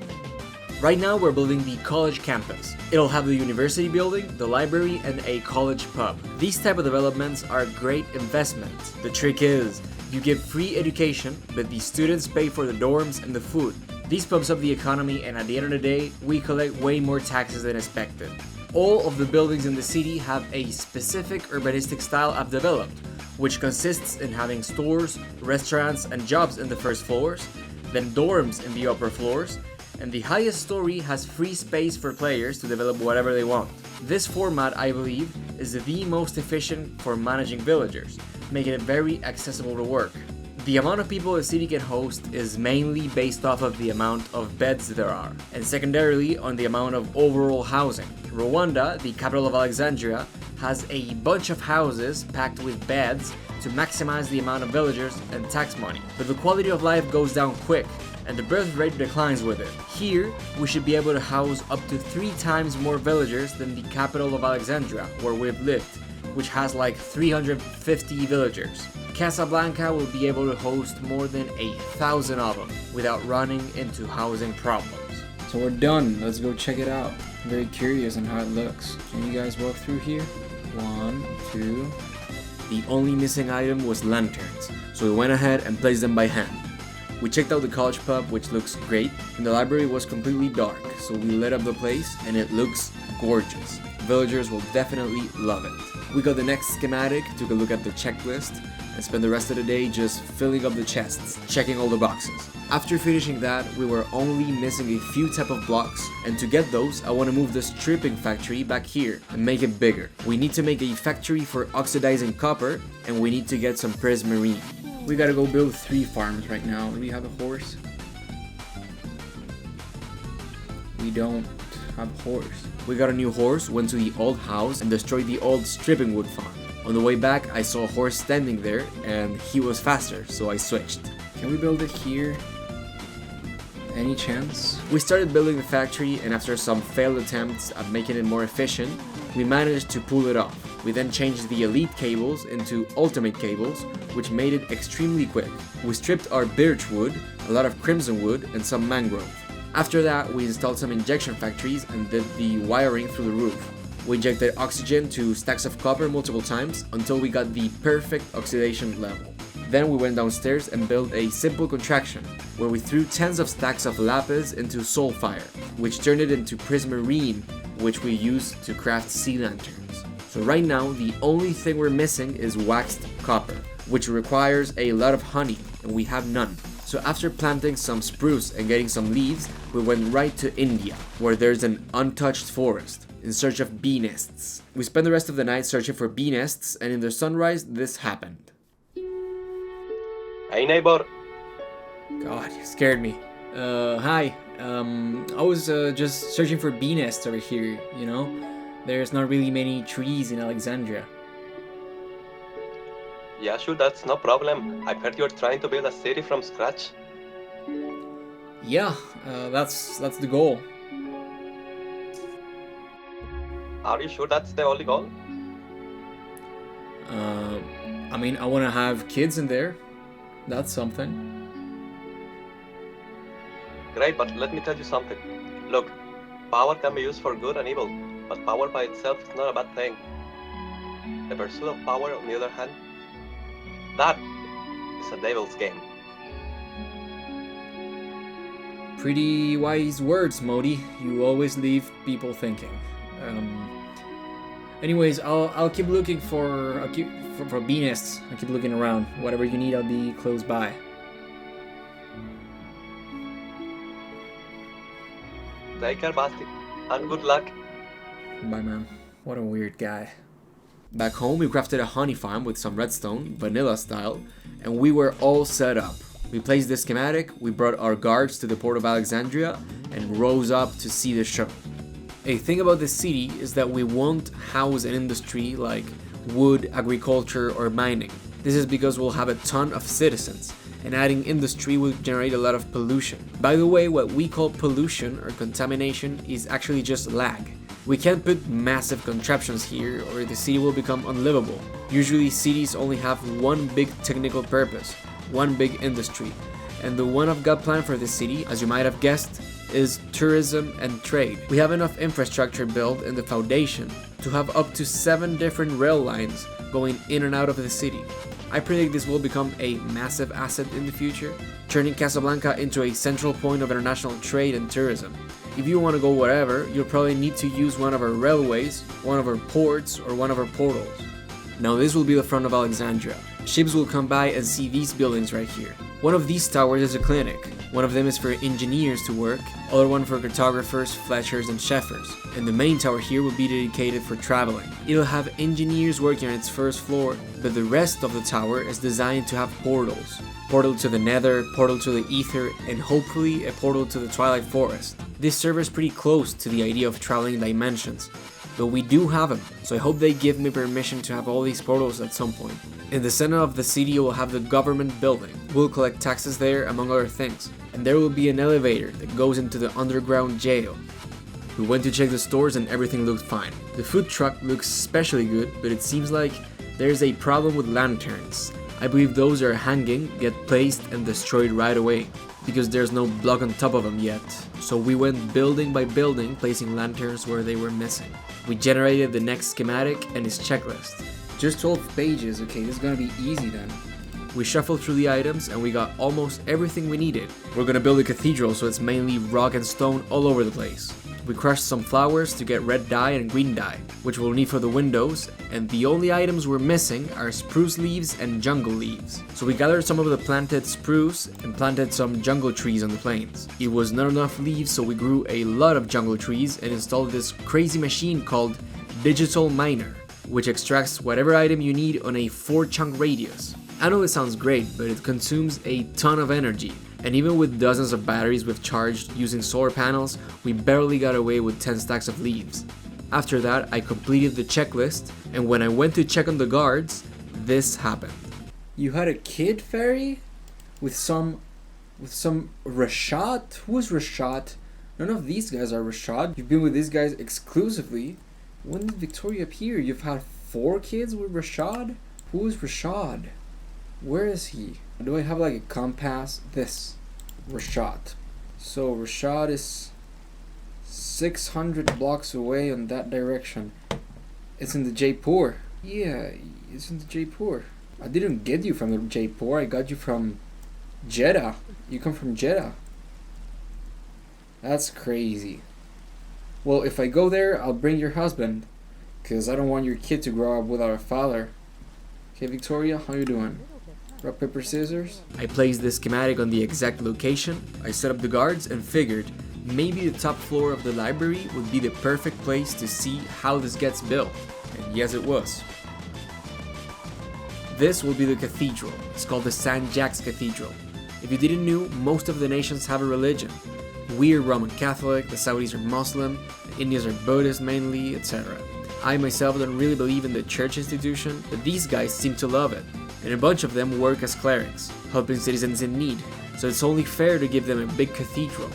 Right now we're building the college campus. It'll have the university building, the library, and a college pub. These type of developments are great investments. The trick is, you give free education, but the students pay for the dorms and the food. These pumps up the economy, and at the end of the day, we collect way more taxes than expected. All of the buildings in the city have a specific urbanistic style I've developed, which consists in having stores, restaurants, and jobs in the first floors, then dorms in the upper floors, and the highest story has free space for players to develop whatever they want. This format, I believe, is the most efficient for managing villagers, making it very accessible to work. The amount of people a city can host is mainly based off of the amount of beds there are, and secondarily on the amount of overall housing. Rwanda, the capital of Alexandria, has a bunch of houses packed with beds to maximize the amount of villagers and tax money, but the quality of life goes down quick, and the birth rate declines with it. Here, we should be able to house up to 3 times more villagers than the capital of Alexandria, where we've lived, which has like 350 villagers. Casablanca will be able to host more than 1,000 of them without running into housing problems. So we're done, let's go check it out. I'm very curious on how it looks. Can you guys walk through here? 1, 2. The only missing item was lanterns, so we went ahead and placed them by hand. We checked out the college pub, which looks great, and the library was completely dark, so we lit up the place and it looks gorgeous. Villagers will definitely love it. We got the next schematic, took a look at the checklist, and spent the rest of the day just filling up the chests, checking all the boxes. After finishing that, we were only missing a few type of blocks, and to get those, I want to move the stripping factory back here and make it bigger. We need to make a factory for oxidizing copper, and we need to get some prismarine. We gotta go build 3 farms right now. Do we have a horse? We don't have a horse. We got a new horse, went to the old house, and destroyed the old stripping wood farm. On the way back, I saw a horse standing there, and he was faster, so I switched. Can we build it here? Any chance? We started building the factory, and after some failed attempts at making it more efficient, we managed to pull it off. We then changed the elite cables into ultimate cables, which made it extremely quick. We stripped our birch wood, a lot of crimson wood, and some mangrove. After that, we installed some injection factories and did the wiring through the roof. We injected oxygen to stacks of copper multiple times until we got the perfect oxidation level. Then we went downstairs and built a simple contraction, where we threw tens of stacks of lapis into soul fire, which turned it into prismarine, which we used to craft sea lanterns. So right now, the only thing we're missing is waxed copper, which requires a lot of honey, and we have none. So after planting some spruce and getting some leaves, we went right to India, where there's an untouched forest, in search of bee nests. We spent the rest of the night searching for bee nests, and in the sunrise, this happened. Hey neighbor. God, you scared me. Hi. I was just searching for bee nests over here, you know? There's not really many trees in Alexandria. Yeah, sure, that's no problem. I've heard you're trying to build a city from scratch. Yeah, that's the goal. Are you sure that's the only goal? I mean, I want to have kids in there. That's something. Great, but let me tell you something. Look, power can be used for good and evil, but power by itself is not a bad thing. The pursuit of power, on the other hand, that is a devil's game. Pretty wise words, Modi. You always leave people thinking. Anyways, I'll keep looking for beanists. I'll keep looking around. Whatever you need, I'll be close by. Take care, Basti, and good luck. Bye, man. What a weird guy. Back home, we crafted a honey farm with some redstone, vanilla style, and we were all set up. We placed the schematic, we brought our guards to the port of Alexandria, and rose up to see the show. A thing about this city is that we won't house an industry like wood, agriculture, or mining. This is because we'll have a ton of citizens, and adding industry will generate a lot of pollution. By the way, what we call pollution or contamination is actually just lag. We can't put massive contraptions here or the city will become unlivable. Usually cities only have one big technical purpose, one big industry, and the one I've got planned for this city, as you might have guessed, is tourism and trade. We have enough infrastructure built in the foundation to have up to 7 different rail lines going in and out of the city. I predict this will become a massive asset in the future, turning Casablanca into a central point of international trade and tourism. If you want to go wherever, you'll probably need to use one of our railways, one of our ports, or one of our portals. Now this will be the front of Alexandria. Ships will come by and see these buildings right here. One of these towers is a clinic. One of them is for engineers to work, other one for cartographers, fletchers, and cheffers. And the main tower here will be dedicated for traveling. It'll have engineers working on its first floor, but the rest of the tower is designed to have portals. Portal to the Nether, portal to the Ether, and hopefully a portal to the Twilight Forest. This server is pretty close to the idea of traveling dimensions, but we do have them, so I hope they give me permission to have all these portals at some point. In the center of the city we'll have the government building. We'll collect taxes there, among other things, and there will be an elevator that goes into the underground jail. We went to check the stores and everything looked fine. The food truck looks especially good, but it seems like there's a problem with lanterns. I believe those are hanging, get placed and destroyed right away, because there's no block on top of them yet. So we went building by building, placing lanterns where they were missing. We generated the next schematic and its checklist. Just 12 pages, okay, this is gonna be easy then. We shuffled through the items and we got almost everything we needed. We're gonna build a cathedral, so it's mainly rock and stone all over the place. We crushed some flowers to get red dye and green dye, which we'll need for the windows, and the only items we're missing are spruce leaves and jungle leaves. So we gathered some of the planted spruce and planted some jungle trees on the plains. It was not enough leaves, so we grew a lot of jungle trees and installed this crazy machine called Digital Miner, which extracts whatever item you need on a 4-chunk radius. I know it sounds great, but it consumes a ton of energy. And even with dozens of batteries we've charged using solar panels, we barely got away with 10 stacks of leaves. After that, I completed the checklist, and when I went to check on the guards, this happened. You had a kid, Fairy? With some Rashad? Who is Rashad? None of these guys are Rashad. You've been with these guys exclusively. When did Victoria appear? You've had 4 kids with Rashad? Who is Rashad? Where is he? Do I have like a compass? This. Rashad. So Rashad is 600 blocks away in that direction. It's in the Jaipur. Yeah, it's in the Jaipur. I didn't get you from the Jaipur, I got you from Jeddah. You come from Jeddah. That's crazy. Well, if I go there, I'll bring your husband. Because I don't want your kid to grow up without a father. Okay, Victoria, how you doing? Rock, paper, scissors? I placed the schematic on the exact location. I set up the guards and figured maybe the top floor of the library would be the perfect place to see how this gets built. And yes, it was. This will be the cathedral. It's called the St. Jack's Cathedral. If you didn't know, most of the nations have a religion. We're Roman Catholic, the Saudis are Muslim, the Indians are Buddhist mainly, etc. I myself don't really believe in the church institution, but these guys seem to love it. And a bunch of them work as clerics, helping citizens in need, so it's only fair to give them a big cathedral.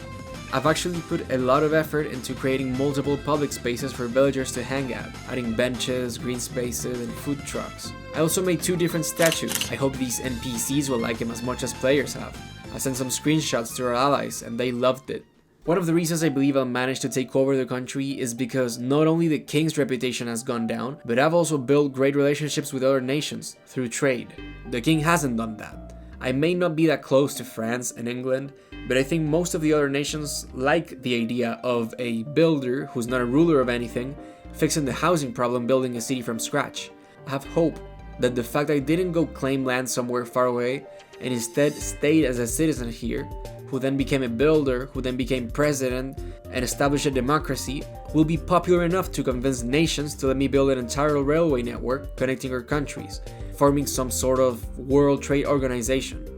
I've actually put a lot of effort into creating multiple public spaces for villagers to hang out, adding benches, green spaces, and food trucks. I also made 2 different statues. I hope these NPCs will like them as much as players have. I sent some screenshots to our allies and they loved it. One of the reasons I believe I'll manage to take over the country is because not only the king's reputation has gone down, but I've also built great relationships with other nations through trade. The king hasn't done that. I may not be that close to France and England, but I think most of the other nations like the idea of a builder who's not a ruler of anything, fixing the housing problem, building a city from scratch. I have hope that the fact I didn't go claim land somewhere far away and instead stayed as a citizen here, who then became a builder, who then became president and established a democracy, will be popular enough to convince nations to let me build an entire railway network connecting our countries, forming some sort of world trade organization.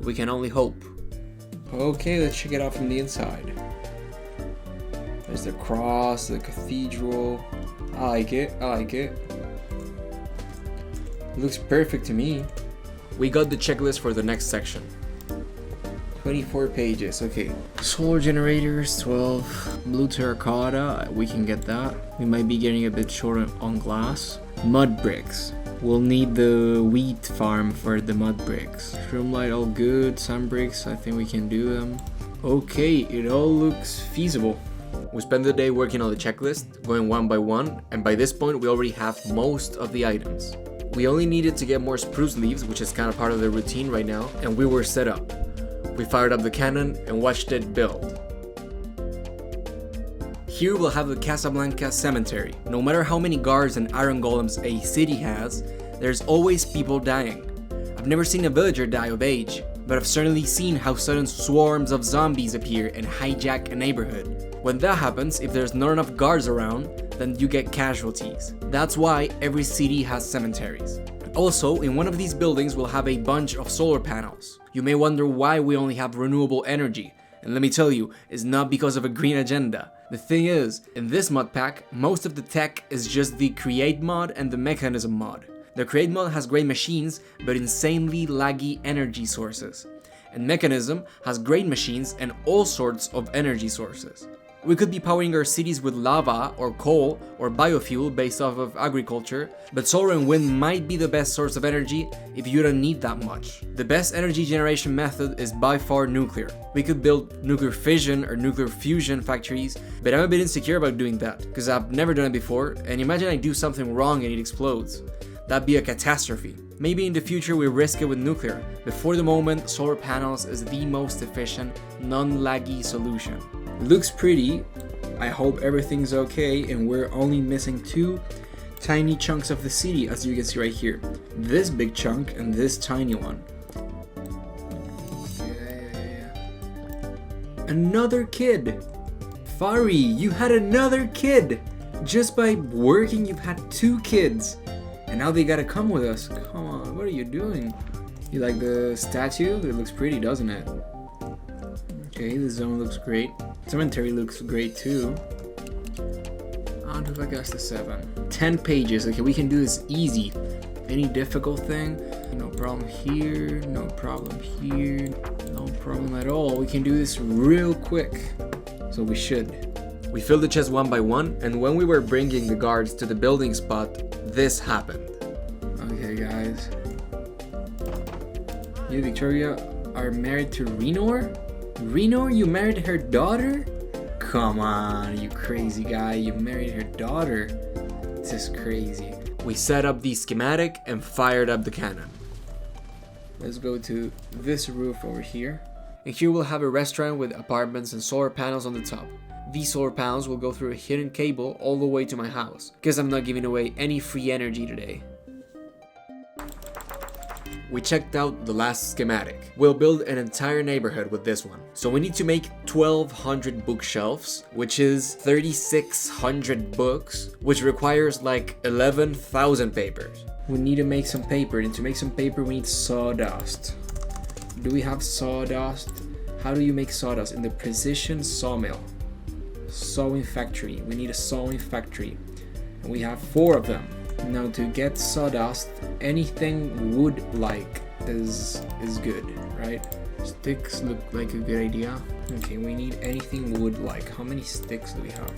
We can only hope. Okay, let's check it out from the inside. There's the cross, the cathedral. I like it. It looks perfect to me. We got the checklist for the next section. 24 pages, okay. Solar generators, 12. Blue terracotta, we can get that. We might be getting a bit short on glass. Mud bricks. We'll need the wheat farm for the mud bricks. Shroomlight, all good. Sun bricks, I think we can do them. Okay, it all looks feasible. We spent the day working on the checklist, going one by one, and by this point we already have most of the items. We only needed to get more spruce leaves, which is kind of part of the routine right now, and we were set up. We fired up the cannon and watched it build. Here we'll have the Casablanca cemetery. No matter how many guards and iron golems a city has, there's always people dying. I've never seen a villager die of age, but I've certainly seen how sudden swarms of zombies appear and hijack a neighborhood. When that happens, if there's not enough guards around, then you get casualties. That's why every city has cemeteries. Also, in one of these buildings we'll have a bunch of solar panels. You may wonder why we only have renewable energy, and let me tell you, it's not because of a green agenda. The thing is, in this mod pack, most of the tech is just the create mod and the mechanism mod. The create mod has great machines, but insanely laggy energy sources. And mechanism has great machines and all sorts of energy sources. We could be powering our cities with lava or coal or biofuel based off of agriculture, but solar and wind might be the best source of energy if you don't need that much. The best energy generation method is by far nuclear. We could build nuclear fission or nuclear fusion factories, but I'm a bit insecure about doing that, because I've never done it before, and imagine I do something wrong and it explodes. That'd be a catastrophe. Maybe in the future we risk it with nuclear, but for the moment solar panels is the most efficient, non-laggy solution. Looks pretty. I hope everything's okay and we're only missing two tiny chunks of the city, as you can see right here. This big chunk and this tiny one. Another kid! Fari, you had another kid! Just by working you've had 2 kids. And now they gotta come with us. Come on, what are you doing? You like the statue? It looks pretty, doesn't it? Okay, the zone looks great. Cemetery looks great too. Antofagasta 7. 10 pages. Okay, we can do this easy. Any difficult thing? No problem here. No problem here. No problem at all. We can do this real quick. So we should. We filled the chest one by one, and when we were bringing the guards to the building spot, this happened. Okay, guys. You, Victoria, are married to Renor? Renor, you married her daughter? Come on, you crazy guy, you married her daughter. This is crazy. We set up the schematic and fired up the cannon. Let's go to this roof over here. And here we'll have a restaurant with apartments and solar panels on the top. These solar panels will go through a hidden cable all the way to my house, because I'm not giving away any free energy today. We checked out the last schematic. We'll build an entire neighborhood with this one. So we need to make 1,200 bookshelves, which is 3,600 books, which requires like 11,000 papers. We need to make some paper, and to make some paper we need sawdust. Do we have sawdust? How do you make sawdust? In the precision sawmill. Sewing factory. We need a sewing factory. And we have 4 of them. Now to get sawdust, anything wood-like is good, right? Sticks look like a good idea. Okay, we need anything wood-like. How many sticks do we have?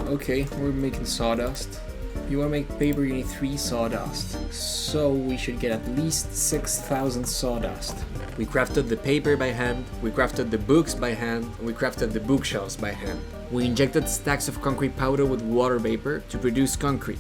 Okay, we're making sawdust. If you want to make paper, you need 3 sawdust. So we should get at least 6,000 sawdust. We crafted the paper by hand, we crafted the books by hand, and we crafted the bookshelves by hand. We injected stacks of concrete powder with water vapor to produce concrete.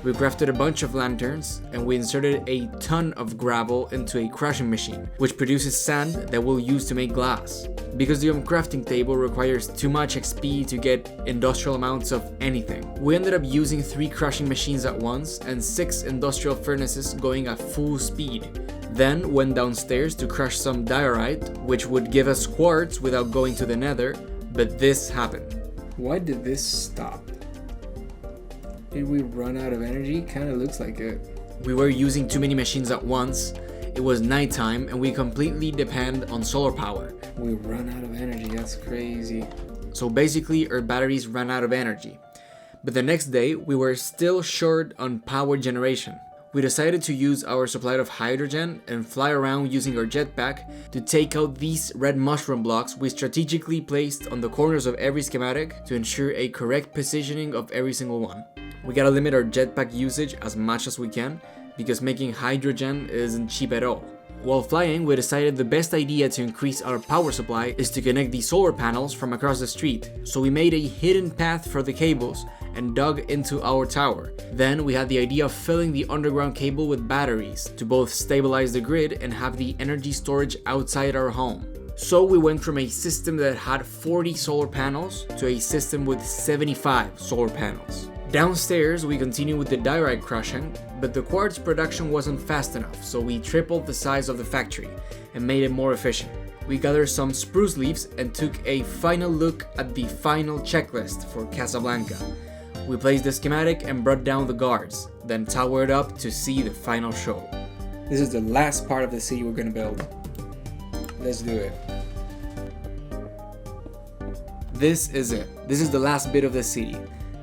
We crafted a bunch of lanterns, and we inserted a ton of gravel into a crushing machine, which produces sand that we'll use to make glass. Because the crafting table requires too much XP to get industrial amounts of anything, we ended up using 3 crushing machines at once and 6 industrial furnaces going at full speed. Then went downstairs to crush some diorite, which would give us quartz without going to the nether, but this happened. Why did this stop? Did we run out of energy? Kinda looks like it. We were using too many machines at once, it was nighttime, and we completely depend on solar power. We run out of energy, that's crazy. So basically our batteries ran out of energy. But the next day, we were still short on power generation. We decided to use our supply of hydrogen and fly around using our jetpack to take out these red mushroom blocks we strategically placed on the corners of every schematic to ensure a correct positioning of every single one. We gotta limit our jetpack usage as much as we can because making hydrogen isn't cheap at all. While flying, we decided the best idea to increase our power supply is to connect the solar panels from across the street. So we made a hidden path for the cables and dug into our tower. Then we had the idea of filling the underground cable with batteries to both stabilize the grid and have the energy storage outside our home. So we went from a system that had 40 solar panels to a system with 75 solar panels. Downstairs, we continued with the diorite crushing, but the quartz production wasn't fast enough, so we tripled the size of the factory and made it more efficient. We gathered some spruce leaves and took a final look at the final checklist for Casablanca. We placed the schematic and brought down the guards, then towered up to see the final show. This is the last part of the city we're gonna build. Let's do it. This is it. This is the last bit of the city.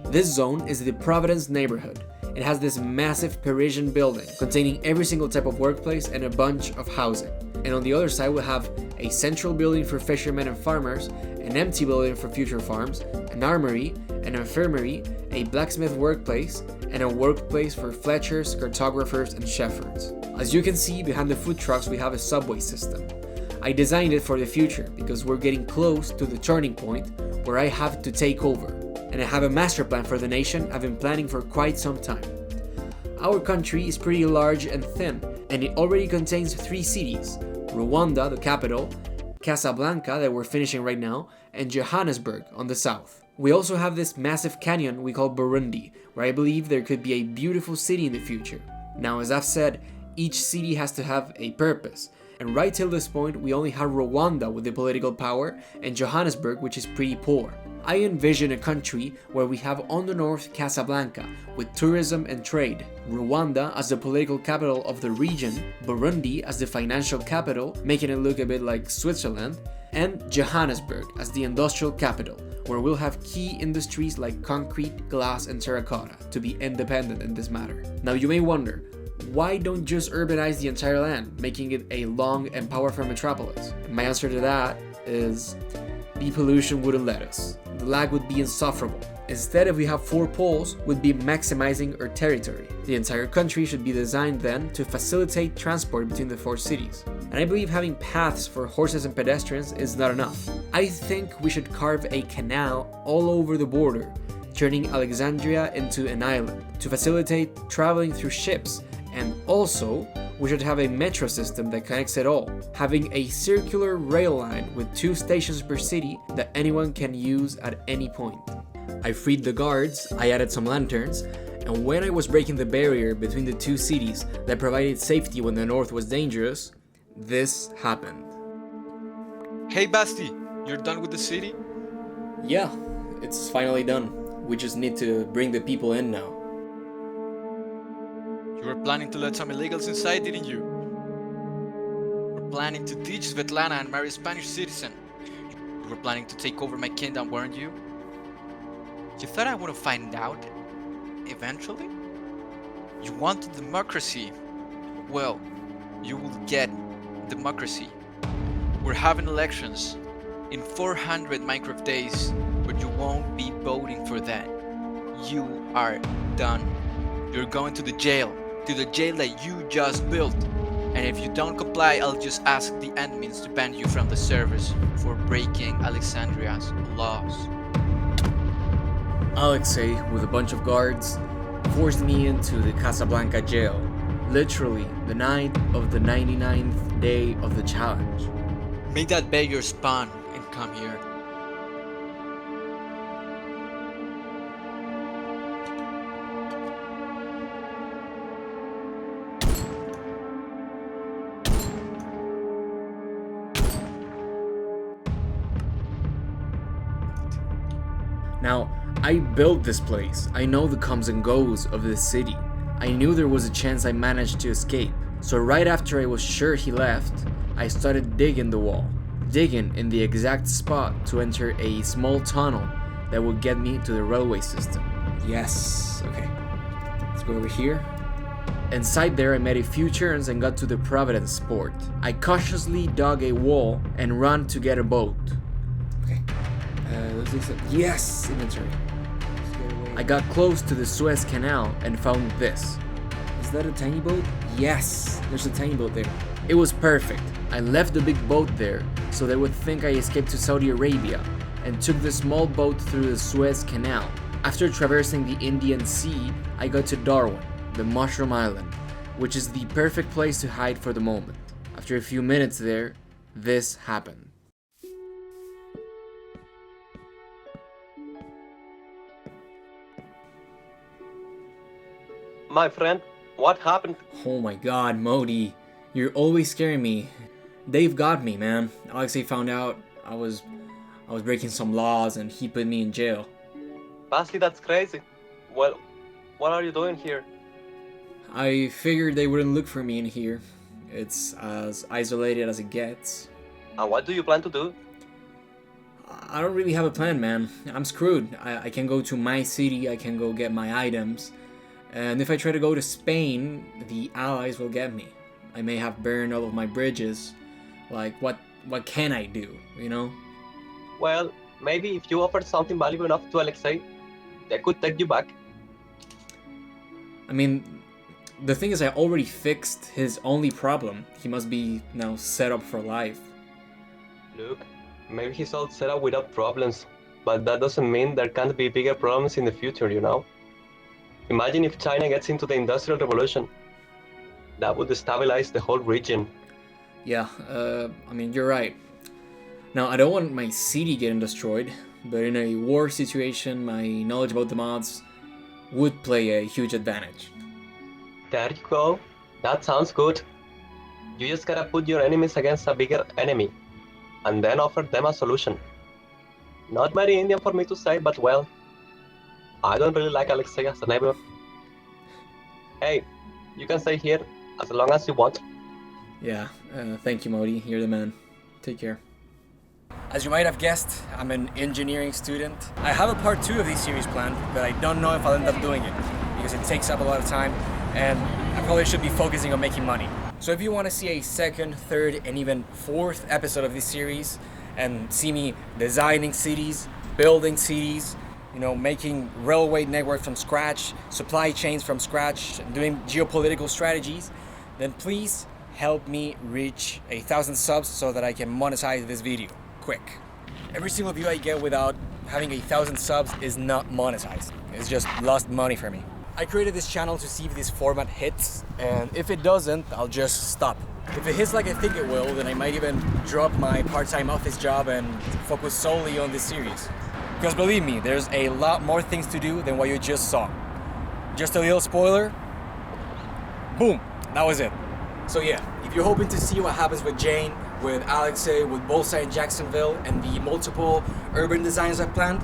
This zone is the Providence neighborhood. It has this massive Parisian building containing every single type of workplace and a bunch of housing. And on the other side we'll have a central building for fishermen and farmers, an empty building for future farms, an armory, an infirmary, a blacksmith workplace, and a workplace for fletchers, cartographers, and shepherds. As you can see behind the food trucks we have a subway system. I designed it for the future because we're getting close to the turning point where I have to take over. And I have a master plan for the nation I've been planning for quite some time. Our country is pretty large and thin, and it already contains 3 cities: Rwanda, the capital, Casablanca, that we're finishing right now, and Johannesburg on the south. We also have this massive canyon we call Burundi, where I believe there could be a beautiful city in the future. Now, as I've said, each city has to have a purpose, and right till this point we only have Rwanda with the political power and Johannesburg, which is pretty poor. I envision a country where we have on the north Casablanca with tourism and trade, Rwanda as the political capital of the region, Burundi as the financial capital, making it look a bit like Switzerland, and Johannesburg as the industrial capital, where we'll have key industries like concrete, glass, and terracotta to be independent in this matter. Now you may wonder, why don't just urbanize the entire land, making it a long and powerful metropolis? And my answer to that is the pollution wouldn't let us. The lag would be insufferable. Instead, if we have 4 poles, we'd be maximizing our territory. The entire country should be designed then to facilitate transport between the 4 cities. And I believe having paths for horses and pedestrians is not enough. I think we should carve a canal all over the border, turning Alexandria into an island to facilitate traveling through ships. And also, we should have a metro system that connects it all, having a circular rail line with 2 stations per city that anyone can use at any point. I freed the guards, I added some lanterns, and when I was breaking the barrier between the 2 cities that provided safety when the north was dangerous, this happened. Hey Basti, you're done with the city? Yeah, it's finally done. We just need to bring the people in now. You were planning to let some illegals inside, didn't you? You were planning to teach Svetlana and marry a Spanish citizen. You were planning to take over my kingdom, weren't you? You thought I wouldn't find out eventually? You wanted democracy. Well, you will get democracy. We're having elections in 400 Minecraft days, but you won't be voting for that. You are done. You're going to the jail that you just built, And if you don't comply, I'll just ask the admins to ban you from the servers for breaking Alexandria's laws. Alexei, with a bunch of guards, forced me into the Casablanca jail, literally the night of the 99th day of the challenge. Make that beggar spawn and come here. Now, I built this place. I know the comes and goes of this city. I knew there was a chance I managed to escape. So right after I was sure he left, I started digging the wall. Digging in the exact spot to enter a small tunnel that would get me to the railway system. Yes, okay. Let's go over here. Inside there, I made a few turns and got to the Providence port. I cautiously dug a wall and ran to get a boat. Okay. Yes, inventory. I got close to the Suez Canal and found this. Is that a tiny boat? Yes, there's a tiny boat there. It was perfect. I left the big boat there so they would think I escaped to Saudi Arabia and took the small boat through the Suez Canal. After traversing the Indian Sea, I got to Darwin, the Mushroom Island, which is the perfect place to hide for the moment. After a few minutes there, this happened. My friend, what happened? Oh my god, Modi, you're always scaring me. Dave got me, man. Alexei found out I was breaking some laws and he put me in jail. Basti, that's crazy. Well, what are you doing here? I figured they wouldn't look for me in here. It's as isolated as it gets. And what do you plan to do? I don't really have a plan, man. I'm screwed. I can go to my city, I can go get my items. And if I try to go to Spain, the Allies will get me. I may have burned all of my bridges. Like, what can I do, you know? Well, maybe if you offered something valuable enough to Alexei, they could take you back. I mean, the thing is I already fixed his only problem. He must be now set up for life. Look, maybe he's all set up without problems, but that doesn't mean there can't be bigger problems in the future, you know? Imagine if China gets into the Industrial Revolution. That would destabilize the whole region. Yeah, I mean, you're right. Now, I don't want my city getting destroyed, but in a war situation, my knowledge about the mods would play a huge advantage. There you go. That sounds good. You just gotta put your enemies against a bigger enemy, and then offer them a solution. Not very Indian for me to say, but well, I don't really like Alexei as a neighbor. Hey, you can stay here as long as you want. Yeah, thank you, Modi. You're the man. Take care. As you might have guessed, I'm an engineering student. I have a part 2 of this series planned, but I don't know if I'll end up doing it because it takes up a lot of time and I probably should be focusing on making money. So if you want to see a second, third, and even fourth episode of this series and see me designing cities, building cities, you know, making railway networks from scratch, supply chains from scratch, doing geopolitical strategies, then please help me reach 1,000 subs so that I can monetize this video quick. Every single view I get without having 1,000 subs is not monetized. It's just lost money for me. I created this channel to see if this format hits, and if it doesn't, I'll just stop. If it hits like I think it will, then I might even drop my part-time office job and focus solely on this series. Because believe me, there's a lot more things to do than what you just saw. Just a little spoiler, boom, that was it. So yeah, if you're hoping to see what happens with Jane, with Alexei, with Bullseye in Jacksonville, and the multiple urban designs I've planned,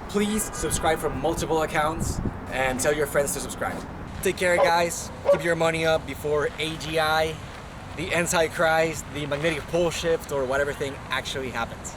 please subscribe from multiple accounts and tell your friends to subscribe. Take care, guys. Keep your money up before AGI, the Antichrist, the magnetic pole shift, or whatever thing actually happens.